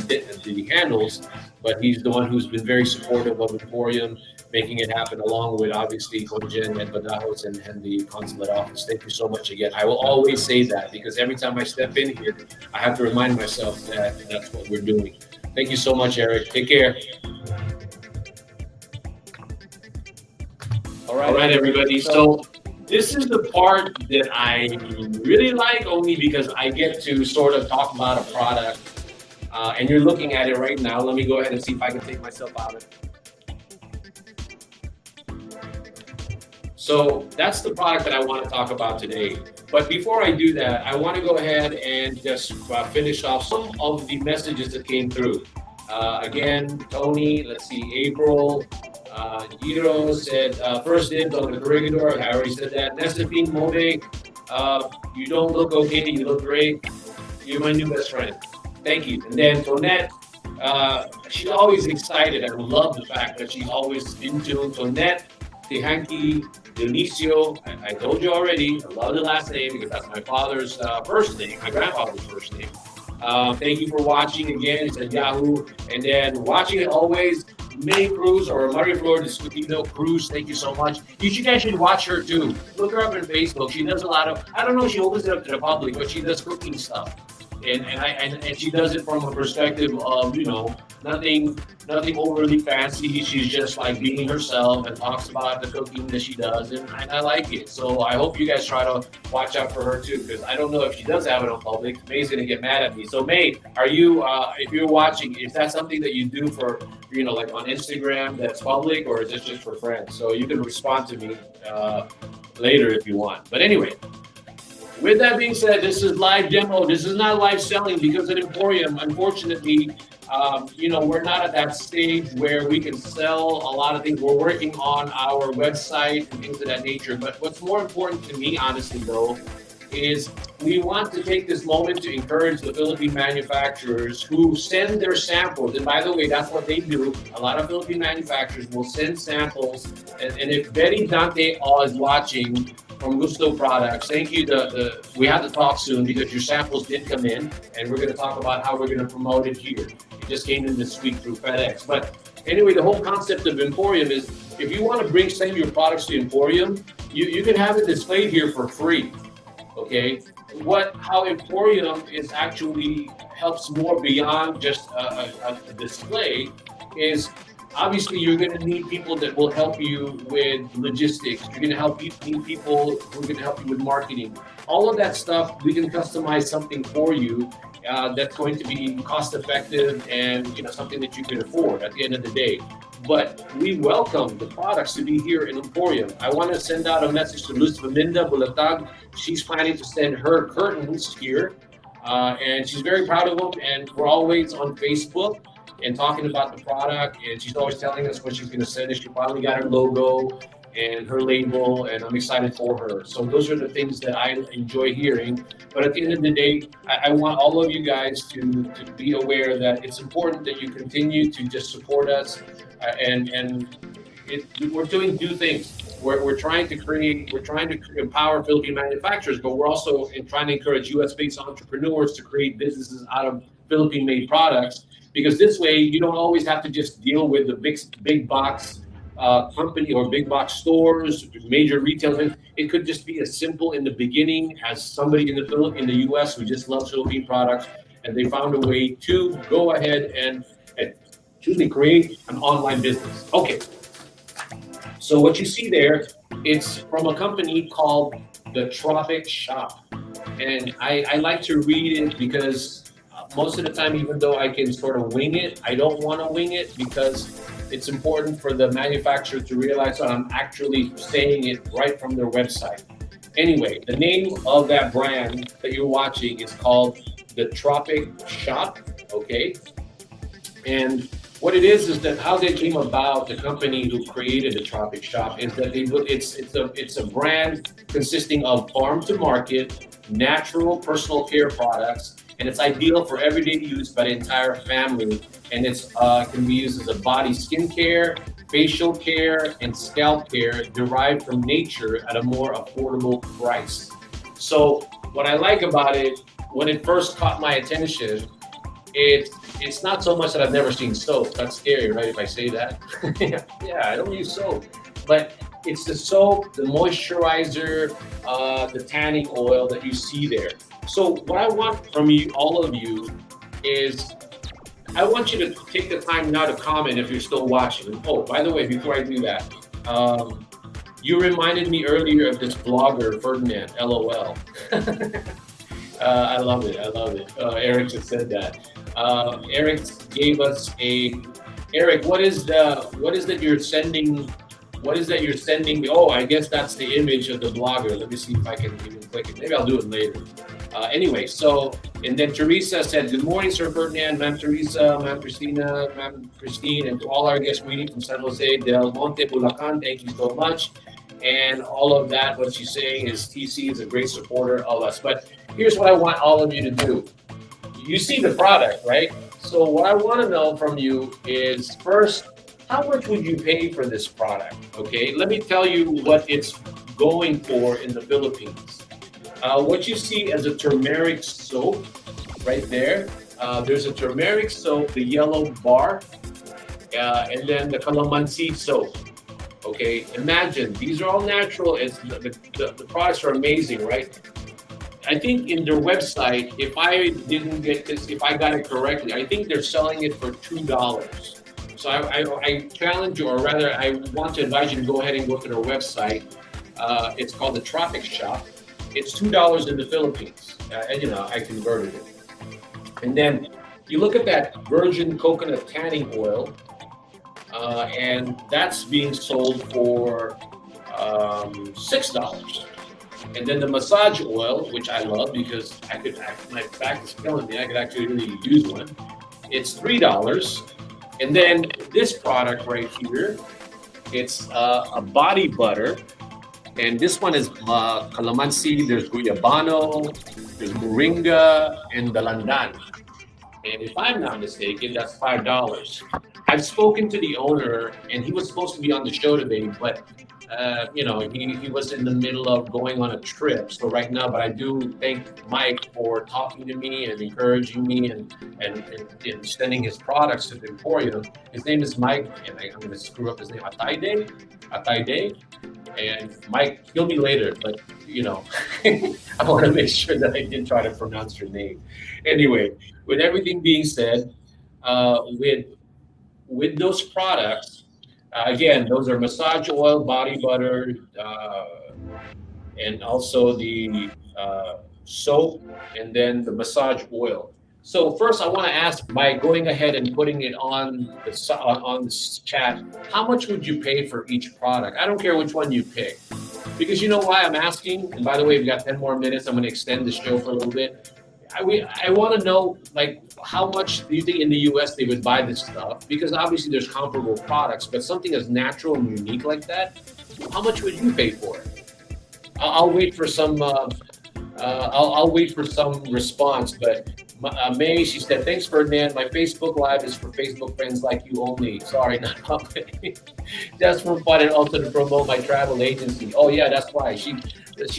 he handles, but he's the one who's been very supportive of EmPHorium, making it happen, along with obviously Conjen and Badajos and the consulate office. Thank you so much again. I will always say that, because every time I step in here, I have to remind myself that that's what we're doing. Thank you so much, Eric. Take care. All right, everybody. So this is the part that I really like, only because I get to sort of talk about a product. And you're looking at it right now. Let me go ahead and see if I can take myself out of it. So that's the product that I want to talk about today. But before I do that, I want to go ahead and just finish off some of the messages that came through. Again, Tony, let's see, April, Hiro said, first dibs on the corregidor. I already said that. Nesafine Mode, you don't look okay, you look great. You're my new best friend. Thank you. And then Tonette, she's always excited. I love the fact that she's always in tune. Tonette, Tehanki, Delicio, I told you already, I love the last name because that's my father's first name, my grandfather's first name. Thank you for watching again. It's at Yahoo. And then watching it always, May Cruz or Maria Flor Discutino Cruz. Thank you so much. You guys should watch her too. Look her up on Facebook. She does a lot of, I don't know if she opens it up to the public, but she does cooking stuff. And she does it from a perspective of, you know, nothing overly fancy. She's just like being herself and talks about the cooking that she does, and I like it. So I hope you guys try to watch out for her too, because I don't know if she does have it on public. May's gonna get mad at me. So May, are you, if you're watching, is that something that you do for, you know, like on Instagram that's public, or is it just for friends? So you can respond to me later if you want. But anyway. With that being said, this is live demo. This is not live selling because at EmPHorium, unfortunately, you know, we're not at that stage where we can sell a lot of things. We're working on our website and things of that nature. But what's more important to me, honestly, though, is we want to take this moment to encourage the Philippine manufacturers who send their samples. And by the way, that's what they do. A lot of Philippine manufacturers will send samples. And if Betty Dante is watching, from Gusto Products, thank you. We have to talk soon because your samples did come in, and we're going to talk about how we're going to promote it here. It just came in this week through FedEx. But anyway, the whole concept of EmPHorium is if you want to send your products to EmPHorium, you can have it displayed here for free. Okay, how EmPHorium is actually helps more beyond just a display is. Obviously, you're going to need people that will help you with logistics. You're going to need people who are going to help you with marketing. All of that stuff, we can customize something for you that's going to be cost effective and, you know, something that you can afford at the end of the day. But we welcome the products to be here in EmPHorium. I want to send out a message to Luz Vaminda Bulatag. She's planning to send her curtains here, and she's very proud of them. And we're always on Facebook and talking about the product, and she's always telling us when she's going to send it. She finally got her logo and her label, and I'm excited for her. So those are the things that I enjoy hearing. But at the end of the day, I want all of you guys to be aware that it's important that you continue to just support us, we're doing new things. We're trying to empower Philippine manufacturers, but we're also trying to encourage U.S.-based entrepreneurs to create businesses out of Philippine-made products. Because this way, you don't always have to just deal with the big box company or big box stores, major retailers. It could just be as simple in the beginning as somebody in the U.S. who just loves Philippine products, and they found a way to go ahead and create an online business. Okay. So what you see there, it's from a company called The Tropic Shop, and I like to read it because. Most of the time, even though I can sort of wing it, I don't want to wing it because it's important for the manufacturer to realize that I'm actually saying it right from their website. Anyway, the name of that brand that you're watching is called The Tropic Shop, okay? And what it is that how they came about, the company who created The Tropic Shop, is that it's a brand consisting of farm to market, natural personal care products, and it's ideal for everyday use by the entire family. And it's can be used as a body skincare, facial care, and scalp care derived from nature at a more affordable price. So what I like about it, when it first caught my attention, it's not so much that I've never seen soap. That's scary, right? If I say that. Yeah, I don't use soap, but it's the soap, the moisturizer, the tanning oil that you see there. So what I want from you, all of you, is I want you to take the time now to comment if you're still watching. Oh, by the way, before I do that, you reminded me earlier of this blogger, Ferdinand, LOL. I love it. Eric just said that. Eric gave us Eric, what is that you're sending? What is that you're sending me? Oh, I guess that's the image of the blogger. Let me see if I can even click it. Maybe I'll do it later. Anyway, so, and then Teresa said, good morning, Sir Ferdinand, Ma'am Teresa, Ma'am Christina, Ma'am Christine, and to all our guests greeting from San Jose del Monte, Bulacan, thank you so much. And all of that, what she's saying is TC is a great supporter of us. But here's what I want all of you to do. You see the product, right? So what I want to know from you is, first, how much would you pay for this product? Okay, let me tell you what it's going for in the Philippines. What you see as a turmeric soap right there, there's a turmeric soap, the yellow bar, and then the calamansi soap. Okay, imagine these are all natural. It's the products are amazing, right? I think in their website, if I didn't get this, if I got it correctly, I think they're selling it for $2. So I challenge you, or rather, I want to advise you to go ahead and go to their website. It's called the Tropic Shop. It's $2 in the Philippines, and I converted it. And then you look at that virgin coconut tanning oil, and that's being sold for $6. And then the massage oil, which I love because my back is killing me. I could actually really use one. It's $3. And then this product right here, it's a body butter. And this one is calamansi, there's guyabano, there's moringa, and dalandan. And if I'm not mistaken, that's $5. I've spoken to the owner, and he was supposed to be on the show today, but he was in the middle of going on a trip. So right now, but I do thank Mike for talking to me and encouraging me and sending his products to the EmPHorium. His name is Mike, and I'm going to screw up his name, Ataide. And Mike, kill me later, but I want to make sure that I didn't try to pronounce your name. Anyway, with everything being said, with those products, again, those are massage oil, body butter, and also the soap, and then the massage oil. So first, I want to ask, by going ahead and putting it on the chat, how much would you pay for each product? I don't care which one you pick, because you know why I'm asking. And by the way, we've got 10 more minutes. I'm going to extend the show for a little bit. I want to know, like, how much do you think in the U.S. they would buy this stuff? Because obviously there's comparable products, but something as natural and unique like that, how much would you pay for it? I'll wait for some. I'll wait for some response. But May, she said, "Thanks, Ferdinand. My Facebook Live is for Facebook friends like you only. Sorry, not public. Just for fun and also to promote my travel agency." Oh yeah, that's why she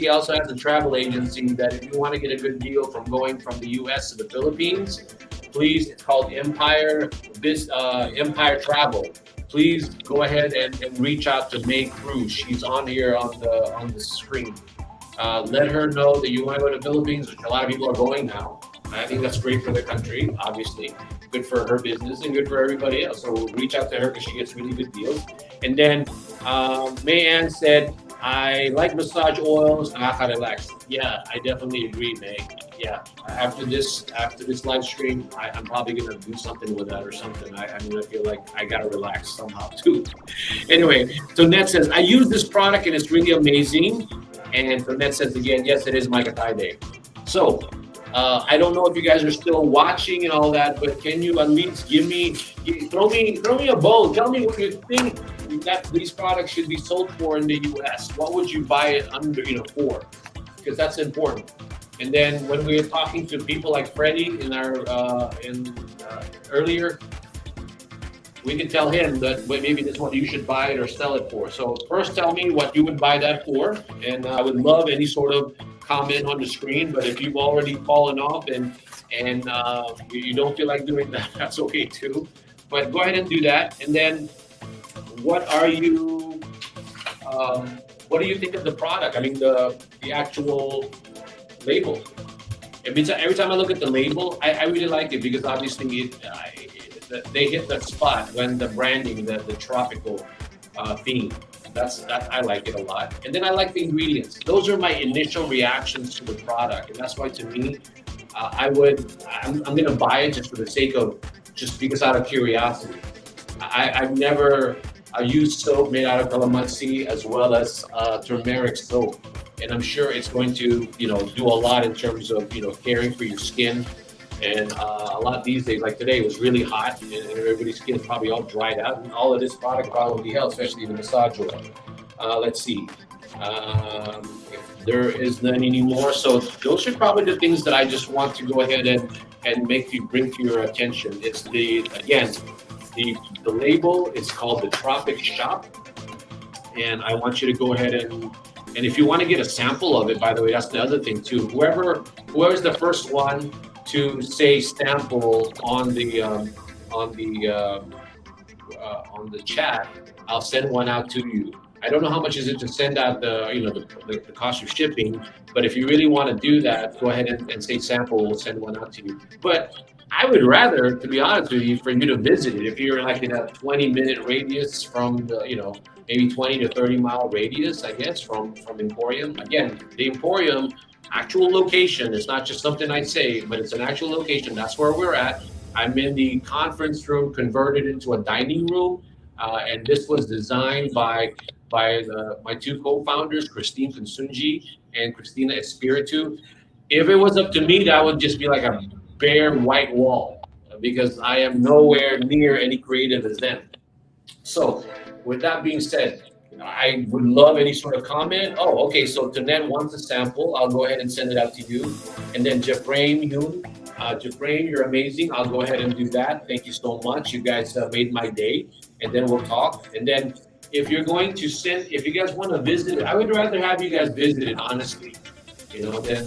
also has a travel agency that if you want to get a good deal from going from the U.S. to the Philippines, please, it's called Empire Travel. Please go ahead and reach out to May Cruz. She's on here on the screen. Let her know that you want to go to the Philippines, which a lot of people are going now. I think that's great for the country, obviously. Good for her business and good for everybody else. So reach out to her because she gets really good deals. And then May Ann said, I like massage oils, nakaka-relax. Yeah, I definitely agree, May. Yeah, after this live stream, I'm probably gonna do something with that or something. I feel like I gotta relax somehow too. Anyway, so Ned says, I use this product and it's really amazing. And so Ned says again, yes, it is Mike Day. So I don't know if you guys are still watching and all that, but can you at least throw me a bone? Tell me what you think that these products should be sold for in the U.S. What would you buy it under, for? Because that's important. And then when we were talking to people like Freddie in our earlier, we can tell him that maybe this one you should buy it or sell it for. So first, tell me what you would buy that for, and I would love any sort of comment on the screen. But if you've already fallen off and you don't feel like doing that, that's okay too. But go ahead and do that. And then, what do you think of the product? I mean, the actual label. Every time I look at the label, I really like it because obviously they hit that spot when the branding, the tropical theme. That I like it a lot. And then I like the ingredients. Those are my initial reactions to the product, and that's why to me, I'm gonna buy it just for the sake of, just because out of curiosity. I've never used soap made out of calamansi as well as turmeric soap. and I'm sure it's going to, do a lot in terms of, caring for your skin. And a lot these days, like today, it was really hot, and everybody's skin is probably all dried out. And all of this product probably helps, especially the massage oil. Let's see. If there is none anymore. So those are probably the things that I just want to go ahead and bring to your attention. It's the label is called the Tropic Shop, and I want you to go ahead and if you want to get a sample of it, by the way, that's the other thing too. Whoever's the first one to say sample on the chat, I'll send one out to you. I don't know how much is it to send out the cost of shipping, but if you really want to do that, go ahead and say sample. We'll send one out to you. But I would rather, to be honest with you, for you to visit it. If you're like in a 20-minute radius from the, maybe 20 to 30-mile radius, I guess, from EmPHorium. Again, the EmPHorium actual location. It's not just something I say, but it's an actual location. That's where we're at. I'm in the conference room converted into a dining room, and this was designed by my two co-founders, Christine Consunji and Christina Espiritu. If it was up to me, that would just be like a bare white wall, because I am nowhere near any creative as them. So with that being said, I would love any sort of comment. Oh, okay, so Tanet wants a sample. I'll go ahead and send it out to you. And then Jefframe, you're amazing. I'll go ahead and do that. Thank you so much. You guys made my day. And then we'll talk. And then if you guys want to visit it, I would rather have you guys visit it, honestly, than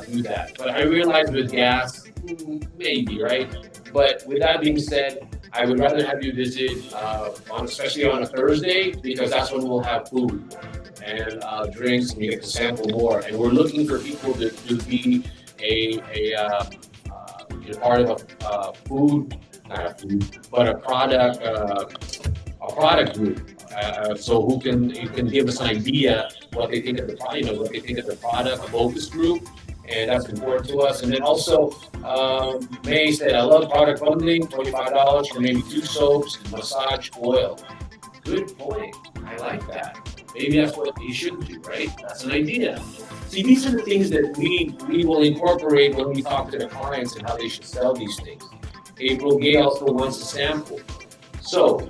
do that. But I realize with gas, maybe, right? But with that being said, I would rather have you visit, especially on a Thursday, because that's when we'll have food and drinks, and you get to sample more. And we're looking for people to be part of a product group. So you can give us an idea what they think of the product, a focus group. And that's important to us. And then also, May said, I love product bundling, $25 for maybe 2 soaps, massage oil. Good point. I like that. Maybe that's what you should do, right? That's an idea. See, these are the things that we will incorporate when we talk to the clients and how they should sell these things. April Gay also wants a sample. So,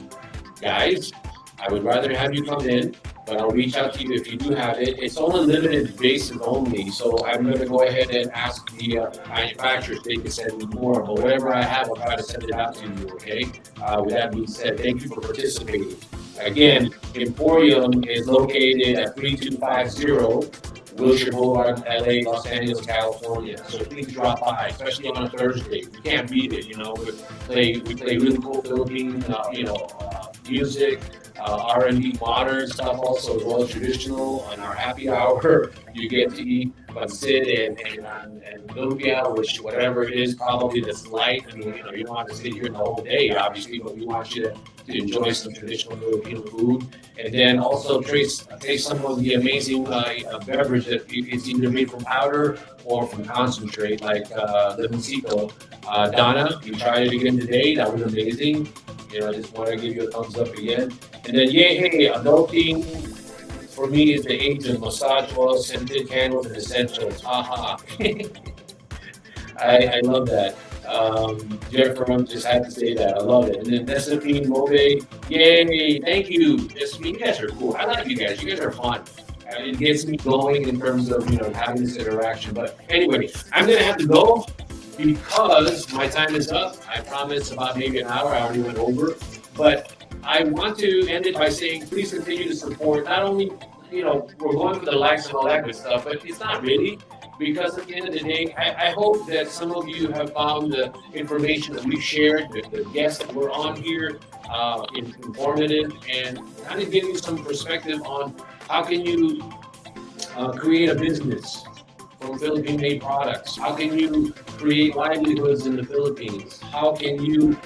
guys, I would rather have you come in, but I'll reach out to you if you do have it. It's on a limited basis only, so I'm going to go ahead and ask the manufacturers if they can send me more. But whatever I have, I'll try to send it out to you, okay? With that being said, thank you for participating. Again, EmPHorium is located at 3250 Wilshire Boulevard, LA, Los Angeles, California. So please drop by, especially on a Thursday. You can't beat it, We play really cool Philippine, music. R&B modern stuff also, as well as traditional. On our happy hour, you get to eat pancit and lumpia, which whatever it is, probably that's light. I mean, you don't have to sit here the whole day, obviously, but we want you to enjoy some traditional Filipino food. And then also taste some of the amazing beverage that it's either made from powder or from concentrate, like limoncito. Donna, you tried it again today. That was amazing. I just want to give you a thumbs up again. And then, adulting for me is the age of massage oil, scented candles, and essentials. Haha. I love that. Jennifer just had to say that. I love it. And then Desipine Move, yay! Thank you, Desipine. You guys are cool. I like you guys. You guys are fun. It gets me going in terms of having this interaction. But anyway, I'm gonna have to go, because my time is up. I promised about maybe an hour. I already went over. But I want to end it by saying, please continue to support. Not only, we're going for the likes and all that good stuff, but it's not really. Because at the end of the day, I hope that some of you have found the information that we've shared, the guests that were on here, informative, and kind of give you some perspective on how can you create a business from Philippine-made products? How can you create livelihoods in the Philippines? How can you,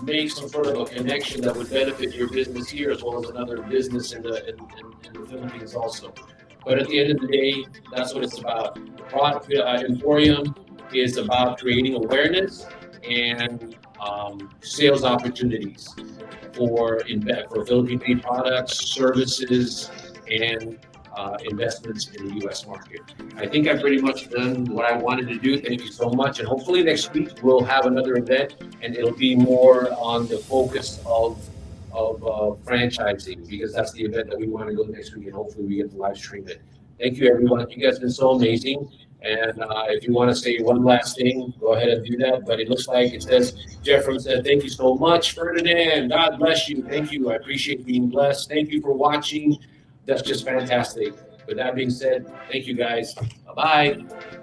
make some sort of a connection that would benefit your business here as well as another business in the Philippines also? But at the end of the day, that's what it's about. The product EmPHorium is about creating awareness and sales opportunities for Philippine-made products, services, and investments in the U.S. market. I think I've pretty much done what I wanted to do. Thank you so much. And hopefully next week we'll have another event, and it'll be more on the focus of franchising, because that's the event that we want to go next week, and hopefully we get to live stream it. Thank you, everyone. You guys have been so amazing. And if you want to say one last thing, go ahead and do that. But it looks like it says, Jeffrey said, thank you so much, Ferdinand. God bless you. Thank you. I appreciate being blessed. Thank you for watching. That's just fantastic. With that being said, thank you guys. Bye-bye.